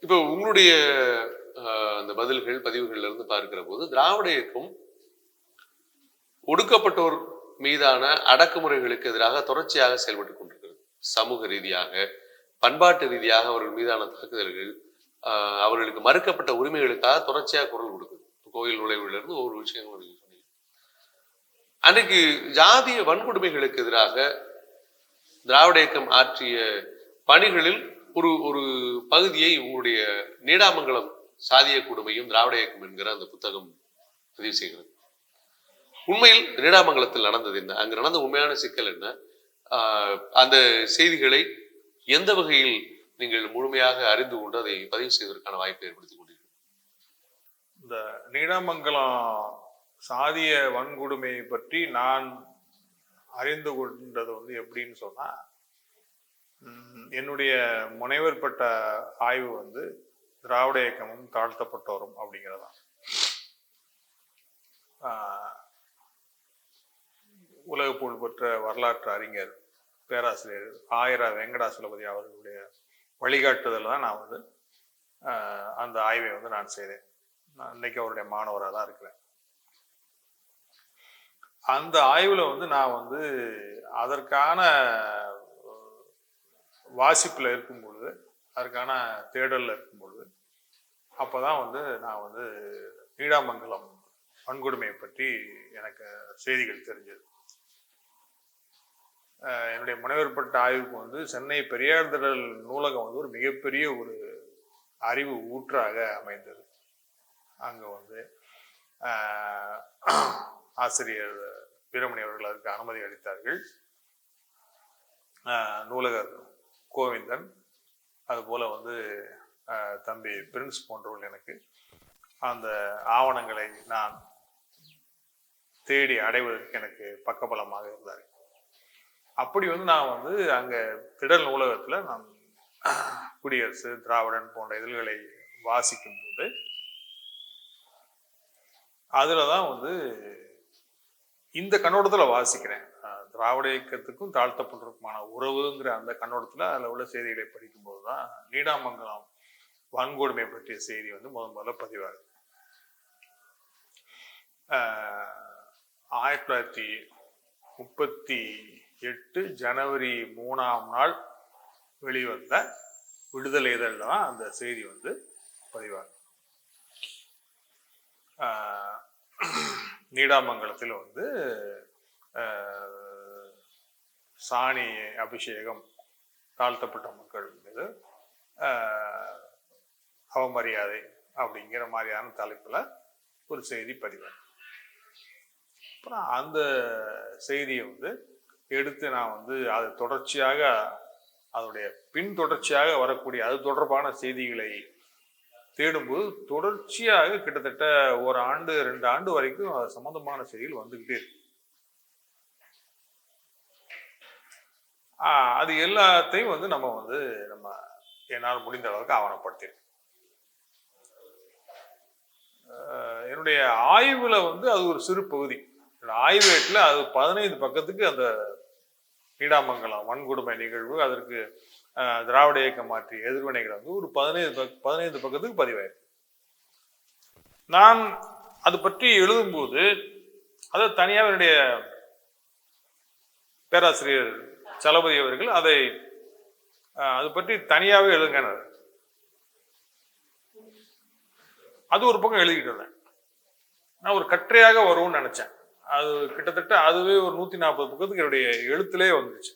இப்போ உங்களுடைய அந்த பதிவுகள்ல இருந்து பார்க்கிற போது திராவிட இயக்கம் ஒடுக்கப்பட்டோர் மீதான அடக்குமுறைகளுக்கு எதிராக தொடர்ச்சியாக செயல்பட்டுக் கொண்டிருக்கிறது. சமூக ரீதியாக, பண்பாட்டு ரீதியாக அவர்கள் மீதான தாக்குதல்கள், அவர்களுக்கு மறுக்கப்பட்ட உரிமைகளுக்காக தொடர்ச்சியாக குரல் கொடுக்குது. கோயில் நுழைவுல இருந்து ஒவ்வொரு விஷயங்களும் நீங்க சொன்னீங்க. அன்னைக்கு ஜாதிய வன்கொடுமைகளுக்கு எதிராக திராவிட இயக்கம் ஆற்றிய பணிகளில் ஒரு ஒரு பகுதியை உங்களுடைய நீடாமங்கலம் சாதிய கொடுமையும் திராவிட இயக்கம் என்கிற அந்த புத்தகம் பதிவு செய்கிறது. உண்மையில் நீடாமங்கலத்தில் நடந்தது என்ன, அங்கு நடந்த உண்மையான சிக்கல் என்ன, அந்த செய்திகளை எந்த வகையில் நீங்கள் முழுமையாக அறிந்து கொண்டு அதை பதிவு செய்வதற்கான வாய்ப்பை ஏற்படுத்திக் கொண்டீர்கள்? இந்த நீடாமங்கலம் சாதிய வன்கொடுமையை பற்றி நான் அறிந்து கொண்டது எப்படின்னு சொன்னா, என்னுடைய முனைவர் பட்ட ஆய்வு திராவிட இயக்கமும் தாழ்த்தப்பட்டோரும் அப்படிங்கிறதான். உலக புகழ்பெற்ற வரலாற்று அறிஞர் பேராசிரியர் ஆயிரா வெங்கடாசலபதி அவர்களுடைய வழிகாட்டுதல் தான் நான் அந்த ஆய்வை நான் செய்தேன். நான் இன்னைக்கு அவருடைய மாணவராக தான் இருக்கிறேன். அந்த ஆய்வுல நான் அதற்கான வாசிப்புல இருக்கும் பொழுது, அதற்கான தேடல்ல இருக்கும் பொழுது, அப்பதான் நான் நீடாமங்கலம் வன்கொடுமையை பற்றி எனக்கு செய்திகள் தெரிஞ்சது. என்னுடைய முனைவர் பட்ட ஆய்வுக்கு சென்னை பெரியார் திடல் நூலகம் ஒரு மிகப்பெரிய ஒரு அறிவு ஊற்றாக அமைந்தது. அங்க ஆசிரியர் வீரமணி அவர்கள் அதற்கு அனுமதி அளித்தார்கள். நூலகர் கோவிந்தன், அதுபோல தம்பி பிரின்ஸ் போன்றவர்கள் எனக்கு அந்த ஆவணங்களை நான் தேடி அடைவதற்கு எனக்கு பக்கபலமாக இருந்தார்கள். அப்படி நான் அங்க திடல் நூலகத்துல நான் குடியரசு, திராவிடன் போன்ற இதழ்களை வாசிக்கும் போது அதுலதான் இந்த கண்ணோட்டத்துல வாசிக்கிறேன். திராவிட இயக்கத்துக்கும் தாழ்த்தப்பட்டிருக்குமான உறவுங்கிற அந்த கண்ணோட்டத்துல அதுல உள்ள செய்திகளை படிக்கும் போதுதான் நீடாமங்கலம் வன்கொடுமை பற்றிய செய்தி முதல்ல பதிவாகுது. 1938 ஜனவரி 3ஆம் நாள் வெளிவந்த விடுதலை இதழில் தான் அந்த செய்தி பதிவாகுது. நீடாமங்கலத்தில் சாணி அபிஷேகம் தாழ்த்தப்பட்ட மக்கள் மீது அவமரியாதை அப்படிங்கிற மாதிரியான தலைப்புல ஒரு செய்தி பதிவாகுது. அப்புறம் அந்த செய்தியை எடுத்து நான் அது தொடர்ச்சியாக அதனுடைய பின் தொடர்ச்சியாக வரக்கூடிய அது தொடர்பான செய்திகளை தேடும்போது தொடர்ச்சியாக கிட்டத்தட்ட 1 ஆண்டு 2 ஆண்டு வரைக்கும் அது சம்பந்தமான செய்திகள் வந்துகிட்டே இருக்கு. அது எல்லாத்தையும் நம்ம என்னால் முடிந்த அளவுக்கு ஆவணப்படுத்தியிருக்கோம். என்னுடைய ஆய்வுல அது ஒரு சிறு பகுதி. ஆய்வேட்டில் அது 15 பக்கத்துக்கு அந்த நீடாமங்கலம் வன்கொடுமை நிகழ்வு, அதற்கு திராவிட இயக்கம் மாற்றிய எதிர்வினைகள் ஒரு 15 பக்கத்துக்கு பதிவாயிருக்கு. நான் அது பற்றி எழுதும்போது அதை தனியாக என்னுடைய பேராசிரியர் சலபதி அவர்கள் அதை அது பற்றி தனியாகவே எழுதுங்கினார். அது ஒரு பக்கம் எழுதிக்கிட்டு இருந்தேன். நான் ஒரு கட்டுரையாக வரும்னு நினைச்சேன். அது கிட்டத்தட்ட அதுவே ஒரு 140 பக்கத்துக்கு என்னுடைய எழுத்துலே வந்துச்சு.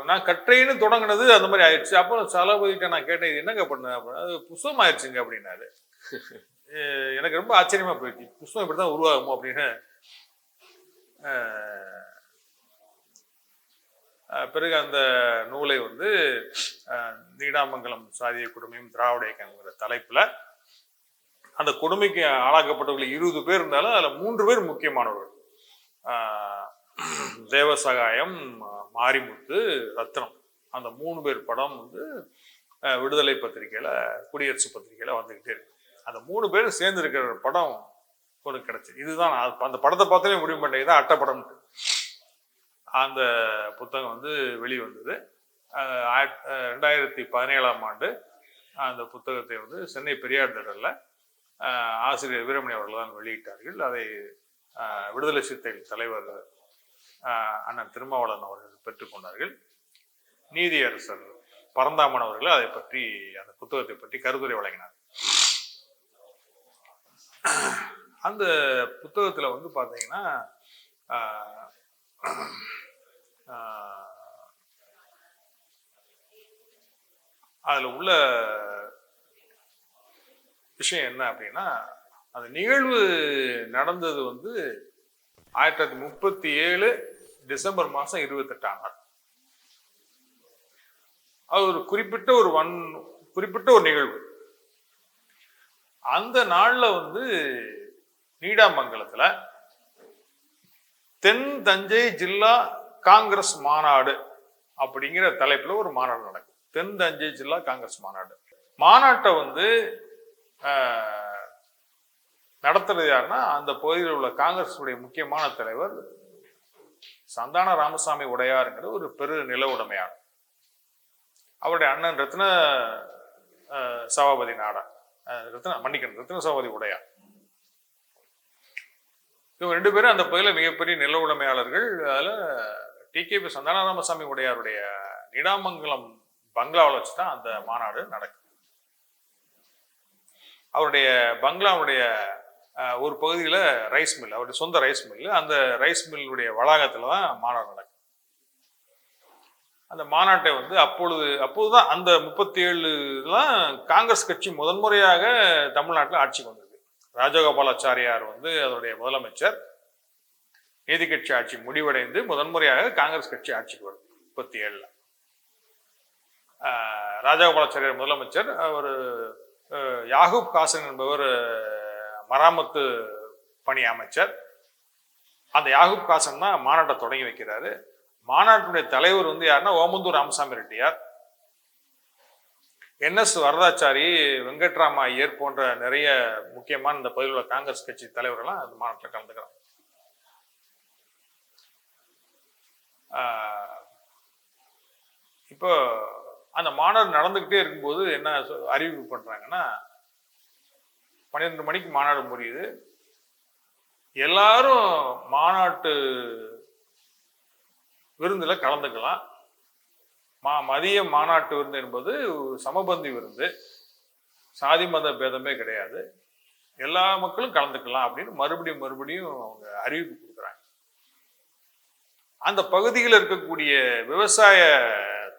நான் கட்டுரைன்னு தொடங்கினது அந்த மாதிரி ஆயிடுச்சு. அப்புறம் சலபதிட்ட நான் கேட்டேன், இது என்னங்க பண்ண? அது புஸ்தகம் ஆயிடுச்சுங்க அப்படின்னாரு. எனக்கு ரொம்ப ஆச்சரியமா போயிடுச்சு, புஸ்தகம் இப்படிதான் உருவாகுமோ அப்படின்னு. பிறகு அந்த நூலை நீடாமங்கலம் சாதிய கொடுமையும் திராவிட இயக்கங்கிற தலைப்புல அந்த கொடுமைக்கு ஆளாக்கப்பட்டவர்கள் 20 பேர் இருந்தாலும் அதுல 3 பேர் முக்கியமானவர்கள். தேவசகாயம், மாரிமுத்து, ரத்னம், அந்த 3 பேர் படம் விடுதலை பத்திரிகையில, குடியரசு பத்திரிகையில வந்துகிட்டே இருக்கு. அந்த 3 பேரும் சேர்ந்து இருக்கிற படம் ஒன்று கிடைச்சு. இதுதான் அந்த படத்தை பார்த்தாலே முடிவு பண்ணேன், இதான் அட்டப்படம். அந்த புத்தகம் வெளிவந்தது 2017ஆம் ஆண்டு அந்த புத்தகத்தை வந்து சென்னை பெரியார் திடலில் ஆசிரியர் வீரமணி அவர்கள் தான் வெளியிட்டார்கள். அதை விடுதலை சிறுத்தைகள் தலைவர் அண்ணன் திருமாவளவன் அவர்கள் பெற்றுக்கொண்டார்கள். நீதியரசர் பரந்தாமன் அவர்கள் அதை பற்றி, அந்த புத்தகத்தை பற்றி கருத்துரை வழங்கினார். அந்த புத்தகத்தில் வந்து பார்த்தீங்கன்னா அதில் உள்ள விஷயம் என்ன அப்படின்னா, அந்த நிகழ்வு நடந்தது வந்து 1937 டிசம்பர் மாதம் 28ஆம் நாள். அது ஒரு குறிப்பிட்ட ஒரு நிகழ்வு. அந்த நாள்ல வந்து நீடாமங்கலத்துல தென் தஞ்சை ஜில்லா காங்கிரஸ் மாநாடு அப்படிங்கிற தலைப்புல ஒரு மாநாடு நடக்கும். தென் தஞ்சை ஜில்லா காங்கிரஸ் மாநாட்டை வந்து நடத்துறது யாருன்னா, அந்த பகுதியில் உள்ள காங்கிரஸ் உடைய முக்கியமான தலைவர் சந்தான ராமசாமி உடையாருங்கிற ஒரு பெரு நில உடைமையார். அவருடைய அண்ணன் ரத்ன சபாபதி நாடா ரத்ன சபாபதி உடையார். இவங்க 2 பேரும் அந்த பகுதியில் மிகப்பெரிய நில உடைமையாளர்கள். அதில் டிகேபி சந்தான ராமசாமி உடையாருடைய நீடாமங்கலம் பங்களாவில் வச்சு தான் அந்த மாநாடு நடக்கும். அவருடைய பங்களாவுடைய ஒரு பகுதியில் ரைஸ் மில், அவருடைய சொந்த ரைஸ் மில், அந்த ரைஸ் மில்லுடைய வளாகத்தில் தான் மாநாடு நடக்கும். அந்த மாநாட்டை வந்து அப்போதுதான் அந்த 37 காங்கிரஸ் கட்சி முதன்முறையாக தமிழ்நாட்டில் ஆட்சிக்கு வந்தது. ராஜகோபாலாச்சாரியார் வந்து அதனுடைய முதலமைச்சர். நீதி கட்சி ஆட்சி முடிவடைந்து முதன்முறையாக காங்கிரஸ் கட்சி ஆட்சிக்கு வருது 37. ராஜகோபாலாச்சாரியார் முதலமைச்சர். அவர் யாகூப் காசன் என்பவர் மராமத்து பணி அமைச்சர். அந்த யாகூப் காசன் தான் மாநாட்டை தொடங்கி வைக்கிறாரு. மாநாட்டுடைய தலைவர் வந்து யாருன்னா ஓமந்தூர் ராமசாமி ரெட்டியார், NS வரதாச்சாரி, வெங்கட்ராம ஐயர் போன்ற நிறைய முக்கியமான இந்த பகுதியில் உள்ள காங்கிரஸ் கட்சி தலைவர்கள்லாம் அந்த மாநாட்டில் கலந்துக்கிறாங்க. இப்போ அந்த மாநாடு நடந்துகிட்டே இருக்கும்போது என்ன அறிவிப்பு பண்றாங்கன்னா, 12 மணிக்கு மாநாடு முடியுது. எல்லாரும் மாநாட்டு விருந்துல கலந்துக்கலாம். மதிய மாநாட்டு விருந்து என்பது சமபந்தி விருந்து, சாதி மத பேதமே கிடையாது, எல்லா மக்களும் கலந்துக்கலாம் அப்படின்னு மறுபடியும் அவங்க அறிவிப்பு கொடுக்குறாங்க. அந்த பகுதியில் இருக்கக்கூடிய விவசாய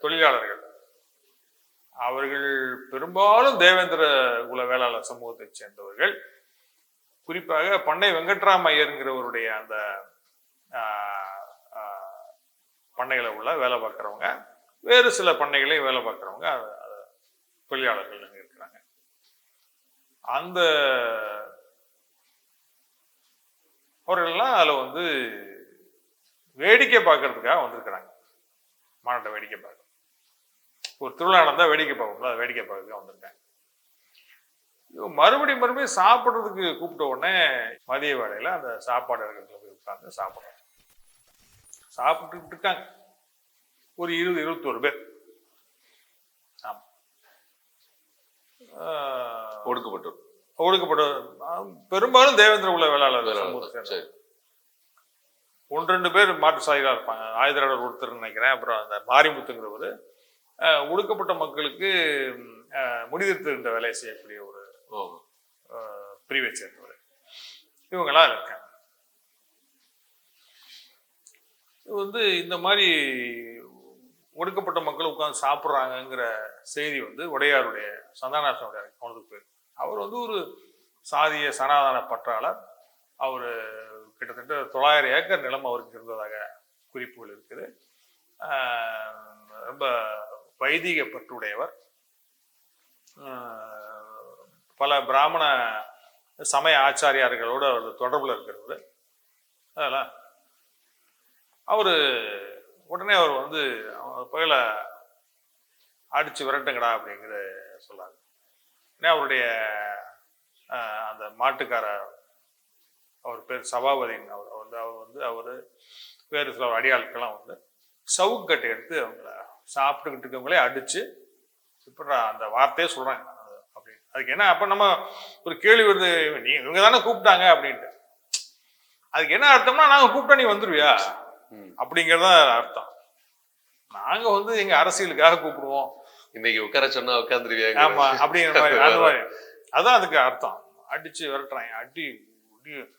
தொழிலாளர்கள், அவர்கள் பெரும்பாலும் தேவேந்திர குல வேளாளர் சமூகத்தை சேர்ந்தவர்கள். குறிப்பாக பண்ணை வெங்கட்ராம ஐயருங்கிறவருடைய அந்த பண்ணைகளை உள்ள வேலை பார்க்குறவங்க, வேறு சில பண்ணைகளையும் வேலை பார்க்குறவங்க தொழிலாளர்கள் இருக்கிறாங்க. அந்த அவர்கள்லாம் அதில் வந்து வேடிக்கை பார்க்கறதுக்காக வந்திருக்கிறாங்க. மாநாட்டை வேடிக்கை பார்க்க, ஒரு திருவிழா நடந்தால் வேடிக்கை பார்க்கணும், அதை வேடிக்கை பார்க்கறதுக்காக வந்திருக்காங்க. மறுபடியும் சாப்பிட்றதுக்கு கூப்பிட்ட உடனே மதிய வேளையில் அந்த சாப்பாடு இடத்துல போய் உட்கார்ந்து சாப்பிட்டுட்டு இருக்காங்க. ஒரு 20-21 பேர். ஆமா, ஒடுக்கப்பட்ட பெரும்பாலும் தேவேந்திர குல வேளாளர். 1-2 பேர் மாற்று சாதிகளாக இருப்பாங்க. ஆயுதராளர் ஒருத்தர் நினைக்கிறேன். அப்புறம் அந்த மாரிமுத்துங்கிறவர் ஒடுக்கப்பட்ட மக்களுக்கு முடிதிருத்துகின்ற வேலையை செய்யக்கூடிய ஒரு பிரிவை சேர்ந்தவர். இவங்களாம் இருக்காங்க. இது வந்து இந்த மாதிரி ஒடுக்கப்பட்ட மக்கள் உட்கார்ந்து சாப்பிட்றாங்கிற செய்தி வந்து உடையாருடைய சந்தானராமனுடைய கவனத்துக்கு போயிருக்கு. அவர் வந்து ஒரு சாதிய சனாதன பற்றாளர். அவர் கிட்டத்தட்ட 900 ஏக்கர் நிலம் அவருக்கு இருந்ததாக குறிப்புகள் இருக்குது. ரொம்ப வைதிக பற்றுடையவர். பல பிராமண சமய ஆச்சாரியார்களோடு அவர் தொடர்பில் இருக்கிறவர். அதெல்லாம் உடனே அவர் வந்து பகல அடிச்சு விரட்டுங்கடா அப்படிங்கிற சொல்லாரு. அவருடைய அந்த மாட்டுக்கார, அவர் பேர் சபாபதின், அவர் வேறு சில அடியாட்கள்லாம் வந்து சவுக்கட்டை எடுத்து அவங்கள சாப்பிட்டுக்கிட்டு இருக்கவங்களே அடிச்சு இப்ப அந்த வார்த்தையே சொல்றாங்க அப்படின்னு. அதுக்கு என்ன அப்ப நம்ம ஒரு கேள்வி வருது, இவங்க தானே கூப்பிட்டாங்க அப்படின்ட்டு. அதுக்கு என்ன அர்த்தம்னா, நாங்க கூப்பிட்டா நீ வந்துருவியா அப்படிங்கறத அர்த்தம். நாங்க வந்து எங்க அரசியலுக்காக கூப்பிடுவோம், இன்னைக்கு உட்கார சொன்னா உட்காந்துருவியாங்க. ஆமா அப்படிங்கிற மாதிரி அந்த மாதிரி அதான் அதுக்கு அர்த்தம். அடிச்சு விரட்டுறாங்க. அடி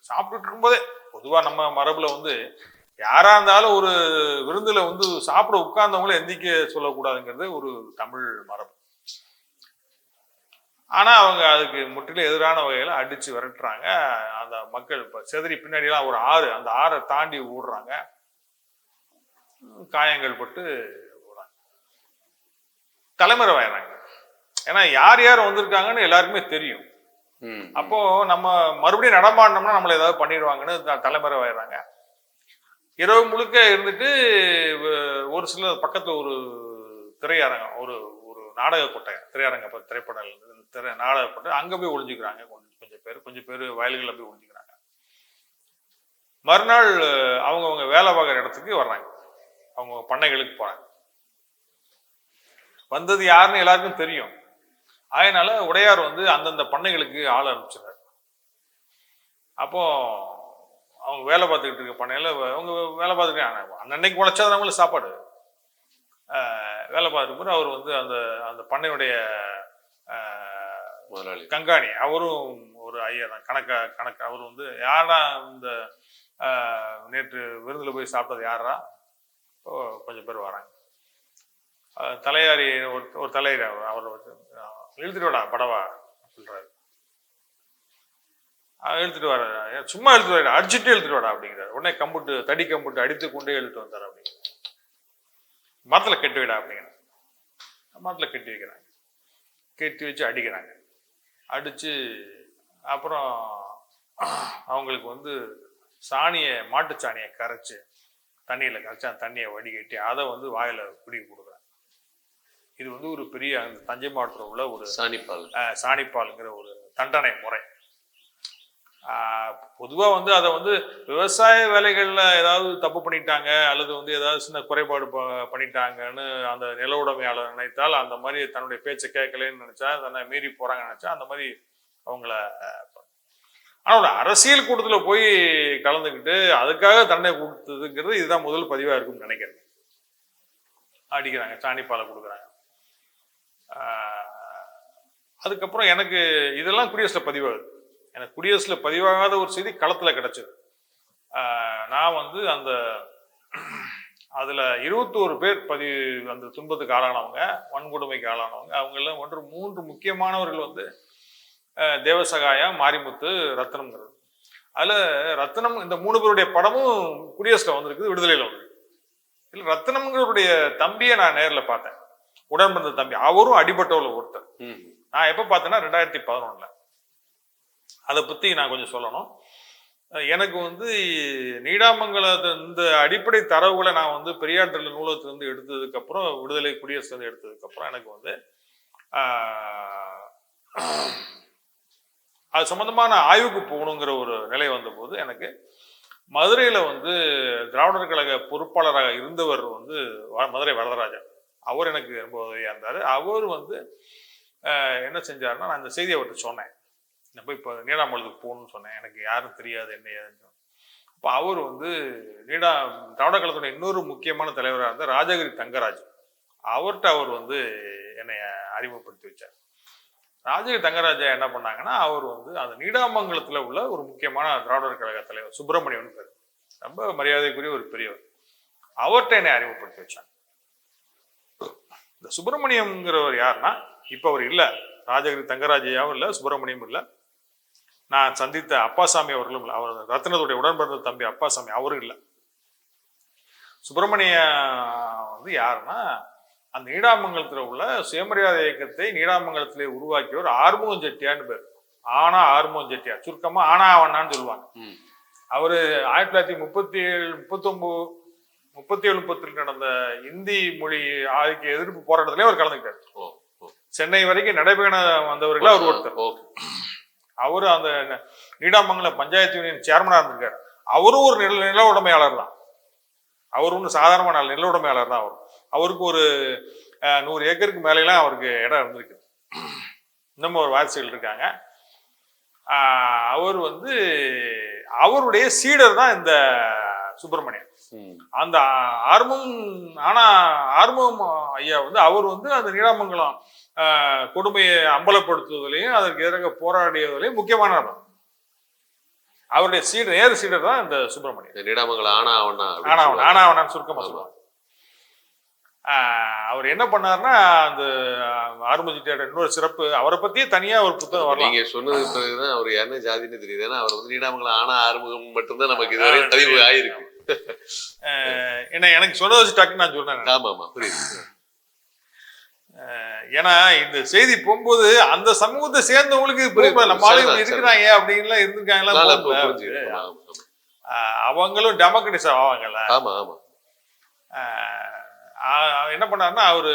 சாப்பிட்டுட்டு இருக்கும்போதே பொதுவா நம்ம மரபுல வந்து யாரா இருந்தாலும் ஒரு விருந்துல வந்து சாப்பிட உட்கார்ந்தவங்களும் எந்திக்க சொல்லக்கூடாதுங்கிறது ஒரு தமிழ் மரபு. ஆனா அவங்க அதுக்கு முற்றிலும் எதிரான வகையில அடிச்சு விரட்டுறாங்க. அந்த மக்கள் இப்ப செதறி பின்னாடி எல்லாம் ஒரு ஆறு, அந்த ஆறை தாண்டி ஓடுறாங்க, காயங்கள் பட்டு தலைமறைவாயிறாங்க. ஏன்னா யார் யார் வந்திருக்காங்கன்னு எல்லாருக்குமே தெரியும். அப்போ நம்ம மறுபடியும் நடமாடினோம்னா நம்மள ஏதாவது பண்ணிடுவாங்கன்னு தலைமறைவாயிறாங்க. இரவு முழுக்க இருந்துட்டு ஒரு சில பக்கத்துல ஒரு திரையரங்கம், ஒரு ஒரு நாடக கொட்டகம், திரையரங்க திரைப்பட நாடக கொட்டை, அங்க போய் ஒளிஞ்சுக்கிறாங்க. கொஞ்சம் பேர் வயல்களில் போய் ஒளிஞ்சுக்கிறாங்க. மறுநாள் அவங்கவுங்க வேலை பார்க்குற இடத்துக்கு வர்றாங்க, அவங்க பண்ணைகளுக்கு போறாங்க. வந்தது யாருன்னு எல்லாருக்கும் தெரியும். அதனால உடையார் வந்து அந்தந்த பண்ணைகளுக்கு ஆள் அனுப்பிச்சிடுறாரு. அப்போ அவங்க வேலை பார்த்துக்கிட்டு இருக்க பண்ணையில அவங்க வேலை பார்த்துட்டு அன்னைக்கு உழைச்சாதவங்களுக்கு சாப்பாடு வேலை பார்த்துட்டு அவர் வந்து அந்த அந்த பண்ணையுடைய கண்காணி, அவரும் ஒரு ஐயர் தான், கணக்கு அவர் வந்து யாரா இந்த நேற்று விருந்துல போய் சாப்பிட்டது யாரா, கொஞ்சம் பேர் வராங்க. தலையாரி ஒரு தலையாரி அவர் இழுத்துட்டு வாடா படவா சொல்றாரு. இழுத்துட்டு வர, சும்மா இழுத்துட்டு வர, அடிச்சுட்டு இழுத்துட்டு வாடா அப்படிங்கிறாரு. உடனே கம்புட்டு தடி கம்புட்டு அடித்து கொண்டே இழுத்துட்டு வந்தார். அப்படிங்கிற மரத்துல கட்டி விடா அப்படிங்கிற மரத்துல கட்டி வைக்கிறாங்க. கட்டி வச்சு அடிக்கிறாங்க. அடிச்சு அப்புறம் அவங்களுக்கு வந்து சாணியை, மாட்டு சாணியை கரைச்சு தண்ணியில கரைச்சி அந்த தண்ணியை வடிகட்டி அதை வந்து வாயில குடிக்க கொடுக்குறாங்க. இது வந்து ஒரு பெரிய அந்த தஞ்சை மாவட்டத்தில் உள்ள ஒரு சாணிப்பால்ங்கிற ஒரு தண்டனை முறை. பொதுவா வந்து அதை வந்து விவசாய வேலைகள்ல ஏதாவது தப்பு பண்ணிட்டாங்க அல்லது வந்து ஏதாவது சின்ன குறைபாடு பண்ணிட்டாங்கன்னு அந்த நில உடைமையாளர் நினைத்தால், அந்த மாதிரி தன்னுடைய பேச்சை கேட்கலன்னு நினைச்சா, தன்னை மீறி போறாங்கன்னு நினைச்சா அந்த மாதிரி அவங்கள. ஆனா ஒரு அரசியல் கூட்டத்துல போய் கலந்துக்கிட்டு அதுக்காக தண்டனை கொடுத்ததுங்கிறது இதுதான் முதல் பதிவா இருக்கும்னு நினைக்கிறேன். அடிக்கிறாங்க, சாணிப்பாலை கொடுக்குறாங்க. அதுக்கப்புறம் எனக்கு இதெல்லாம் குடியரசுல பதிவாகுது. எனக்கு குடியரசுல பதிவாகாத ஒரு செய்தி களத்துல கிடைச்சது. நான் வந்து அந்த அதுல 21 பேர் அந்த துன்பத்துக்கு ஆளானவங்க, வன்கொடுமைக்கு ஆளானவங்க. அவங்க எல்லாம் 3 முக்கியமானவர்கள் வந்து தேவசகாயா, மாரிமுத்து, ரத்னம்ங்கிறது. அதுல ரத்னம், இந்த 3 பேருடைய படமும் குடியரசுல வந்திருக்குது, விடுதலையில வந்திருக்கு. இல்ல ரத்னம்ங்கிறவருடைய தம்பியை நான் நேரில் பார்த்தேன், உடன்பிறந்த தம்பி. அவரும் அடிபட்டவர்கள் ஒருத்தர். நான் எப்ப பார்த்தேன்னா 2011. அதை பத்தி நான் கொஞ்சம் சொல்லணும். எனக்கு வந்து நீடாமங்கலத்து இந்த அடிப்படை தரவுகளை நான் வந்து பெரியார் திரள் நூலகத்திலிருந்து எடுத்ததுக்கு அப்புறம், விடுதலை குடியரசுலேருந்து எடுத்ததுக்கு அப்புறம் எனக்கு வந்து அது சம்பந்தமான ஆய்வுக்கு போகணுங்கிற ஒரு நிலை வந்தபோது, எனக்கு மதுரையில வந்து திராவிடர் கழக பொறுப்பாளராக இருந்தவர் வந்து மதுரை வரதராஜன், அவர் எனக்கு ரொம்ப உதவியா இருந்தார். அவர் வந்து என்ன செஞ்சாருன்னா, நான் இந்த செய்தியை அவர்கிட்ட சொன்னேன், நான் போய் இப்போ நீடாமங்கலத்துக்கு போகணும்னு சொன்னேன், எனக்கு யாரும் தெரியாது என்ன ஏதுன்னு. அப்போ அவர் வந்து திராவிட கழகத்துடைய இன்னொரு முக்கியமான தலைவராக இருந்த ராஜகிரி தங்கராஜ், அவர்கிட்ட அவர் வந்து என்னை அறிமுகப்படுத்தி வச்சார். ராஜகிரி தங்கராஜா என்ன பண்ணாங்கன்னா, அவர் வந்து அந்த நீடாமங்கலத்துல உள்ள ஒரு முக்கியமான திராவிடர் கழக தலைவர் சுப்பிரமணியன் பேர், ரொம்ப மரியாதைக்குரிய ஒரு பெரியவர், அவர்கிட்ட என்னை அறிமுகப்படுத்தி வச்சாங்க. இந்த சுப்பிரமணியம்ங்கிறவர் யாருன்னா, இப்ப அவர் இல்லை, ராஜகிரி தங்கராஜையாவும் இல்லை, சுப்பிரமணியம் இல்லை. நான் சந்தித்த அப்பாசாமி அவர்களும் இல்லை, அவர் ரத்னத்துடைய உடன்பிறந்த தம்பி அப்பாசாமி அவரும் இல்லை. சுப்பிரமணிய வந்து யாருன்னா, அந்த நீடாமங்கலத்தில் உள்ள சுயமரியாதை இயக்கத்தை நீடாமங்கலத்திலே உருவாக்கியவர் ஆறுமுகம் செட்டியான்னு பேர். ஆனா ஆறுமுகம் செட்டியார், சுருக்கமா ஆனா அவனான்னு சொல்லுவாங்க. அவரு 1937 37 நடந்த இந்தி மொழி ஆதிக்க எதிர்ப்பு போராட்டத்திலே அவர் கலந்துக்கிட்டார். சென்னை வரைக்கும் நடைபயணம் வந்தவர்கள் அவர் ஒருத்தர். அவரு அந்த நீடாமங்கலம் பஞ்சாயத்து யூனியன் சேர்மனா இருந்திருக்காரு. அவரும் ஒரு நில உடைமையாளர் தான். அவர் ஒன்றும் சாதாரணமான நில உடைமையாளர் தான். அவருக்கு ஒரு 100 ஏக்கருக்கு மேலாம் அவருக்கு இடம் இருந்திருக்கு. இன்னமும் ஒரு வாரிசுகள் இருக்காங்க. அவர் வந்து அவருடைய சீடர் தான் இந்த சுப்பிரமணியன். அந்த ஆறுமுகம் ஐயா வந்து அவர் வந்து அந்த நீடாமங்கலம் கொடுமையை அம்பலப்படுத்துவதிலையும் அதற்கு எதிராக போராடியதிலையும் முக்கியமானவர். அவருடைய சீடர், நேரு சீடர் தான் இந்த சுப்பிரமணியன். நீடாமங்கலம் ஆனாவனான்னு சுருக்கமா சொல்லுவாங்க. அவர் என்ன பண்ணாருன்னா, அந்த ஆறுமுக செட்டியாரோட இன்னொரு சிறப்பு, அவரை பத்தியே தனியா ஒரு புத்தகம் வரலாம். நீங்க சொன்னது பிறகுதான் அவர் என்ன ஜாதின்னு தெரியுது. ஏன்னா அவர் வந்து நீடாமங்கலம் ஆறுமுகம் மட்டும்தான் நமக்கு இதுவரை பதிவு ஆயிருக்கு. என்ன எனக்கு சொல்ல வச்சு டக்குன்னு நான் சொன்னேன். ஆமா புரியுது. ஏன்னா இந்த செய்தி போகும்போது அந்த சமூகத்தை சேர்ந்தவங்களுக்கு நம்ம ஆளுங்க இருக்கிறாங்க அப்படின்லாம் இருந்திருக்காங்களா, அவங்களும் டெமோக்ரட்டிஸ் ஆவாங்கல்ல. என்ன பண்ணாருன்னா, அவரு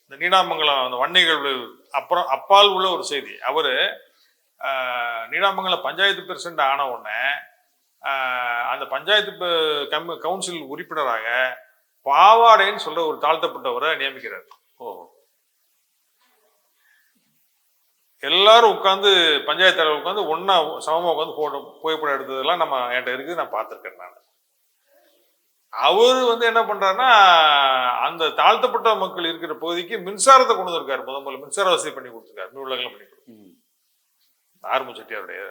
இந்த நீடாமங்கலம் அந்த வன்னிகள் அப்புறம் அப்பால் உள்ள ஒரு செய்தி, அவரு நீடாமங்கலம் பஞ்சாயத்து பிரசிடண்ட் ஆன உடனே அந்த பஞ்சாயத்து கவுன்சில் உறுப்பினராக பாவாடைன்னு சொல்ற ஒரு தாழ்த்தப்பட்டவரை நியமிக்கிறார். எல்லாரும் உட்காந்து பஞ்சாயத்து தலைவர் உட்காந்து ஒன்னா சமமா உட்காந்து புகைப்படம் எடுத்ததெல்லாம் நம்ம என்கிட்ட இருக்குது, நான் பார்த்துருக்கேன். நான் அவரு வந்து என்ன பண்றாருன்னா, அந்த தாழ்த்தப்பட்ட மக்கள் இருக்கிற பகுதிக்கு மின்சாரத்தை கொண்டு வந்திருக்காரு. முதல்ல மின்சார வசதி பண்ணி கொடுத்துருக்காரு, நூலகம் பண்ணி கொடுத்து. ஆறுமுக செட்டியாருடைய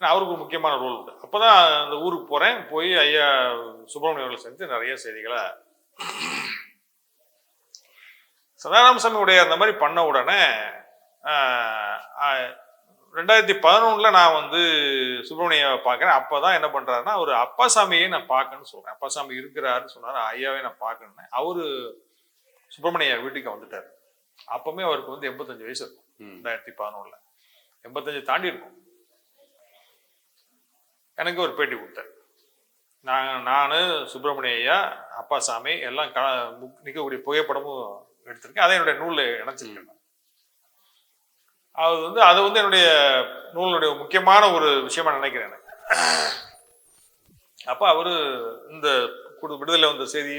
அவருக்கு ஒரு முக்கியமான ரோல் உண்டு. அப்பதான் அந்த ஊருக்கு போறேன், போய் ஐயா சுப்பிரமணியம் அவர்களை செஞ்சு நிறைய செய்திகளை சதாராமசாமி உடைய அந்த மாதிரி பண்ண உடனே 2011 நான் வந்து சுப்பிரமணிய பார்க்குறேன். அப்போதான் என்ன பண்றாருன்னா, ஒரு அப்பாசாமியை நான் பார்க்கணும்னு சொல்றேன். அப்பாசாமி இருக்கிறாருன்னு சொன்னாரு, ஐயாவே நான் பார்க்கணுன்னு. அவரு சுப்பிரமணிய வீட்டுக்கு வந்துட்டாரு. அப்பவுமே அவருக்கு வந்து 85 வயசு இருக்கும். 2011 85 தாண்டி இருக்கும். எனக்கு ஒரு பேட்டி கொடுத்தாரு. நானு சுப்பிரமணிய ஐயா, அப்பாசாமி எல்லாம் நிற்கக்கூடிய புகைப்படமும் எடுத்திருக்கேன். அதை என்னுடைய நூல்ல இணைச்சிருக்கேன். அது வந்து அதை வந்து என்னுடைய நூலுடைய முக்கியமான ஒரு விஷயமா நினைக்கிறேன். அப்ப அவரு இந்த விடுதலை வந்த செய்தி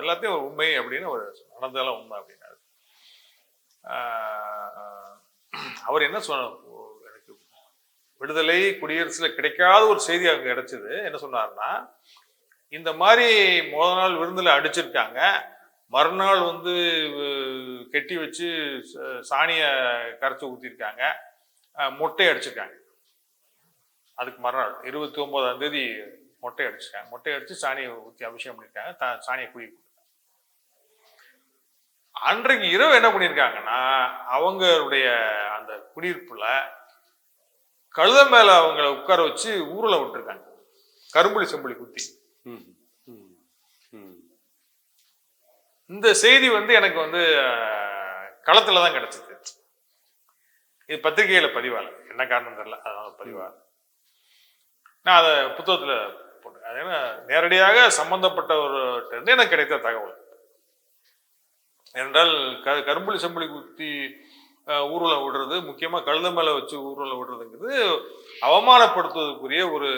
எல்லாத்தையும் ஒரு உண்மை அப்படின்னு ஒரு நடந்ததெல்லாம் உண்மை அப்படின்னாரு. அவர் என்ன சொன்ன, எனக்கு விடுதலை குடியரசுல கிடைக்காத ஒரு செய்தி அங்க கிடைச்சது. என்ன சொன்னாருன்னா, இந்த மாதிரி முதல் நாள் விருந்துல அடிச்சிருக்காங்க, மறுநாள் வந்து கெட்டி வச்சு சாணிய கரைச்சி ஊத்திருக்காங்க, மொட்டை அடிச்சிருக்காங்க. அதுக்கு மறுநாள் 29ஆம் தேதி மொட்டை அடிச்சிருக்காங்க. மொட்டை அடிச்சு சாணியை ஊற்றி அபிஷேகம் பண்ணியிருக்காங்க, சாணியை குழி. அன்றைக்கு இரவு என்ன பண்ணியிருக்காங்கன்னா, அவங்களுடைய அந்த குடியிருப்புல கழுத மேல அவங்களை உட்கார வச்சு ஊர்ல விட்டுருக்காங்க, கரும்புலி செம்புலி குத்தி. இந்த செய்தி வந்து எனக்கு வந்து களத்துலதான் கிடைச்சது. இது பத்திரிகையில பதிவால, என்ன காரணம் தெரியல, அதனால பதிவால நான் அதை புத்தகத்துல போட்டேன். அது ஏன்னா நேரடியாக சம்பந்தப்பட்டவர்கிட்ட இருந்து எனக்கு கிடைத்த தகவல். என்றால் கரும்புலி செம்புலி குத்தி ஊர்வலம் விடுறது, முக்கியமா கழுத மேல வச்சு ஊர்வலம் விடுறதுங்கிறது அவமானப்படுத்துவதற்குரிய ஒரு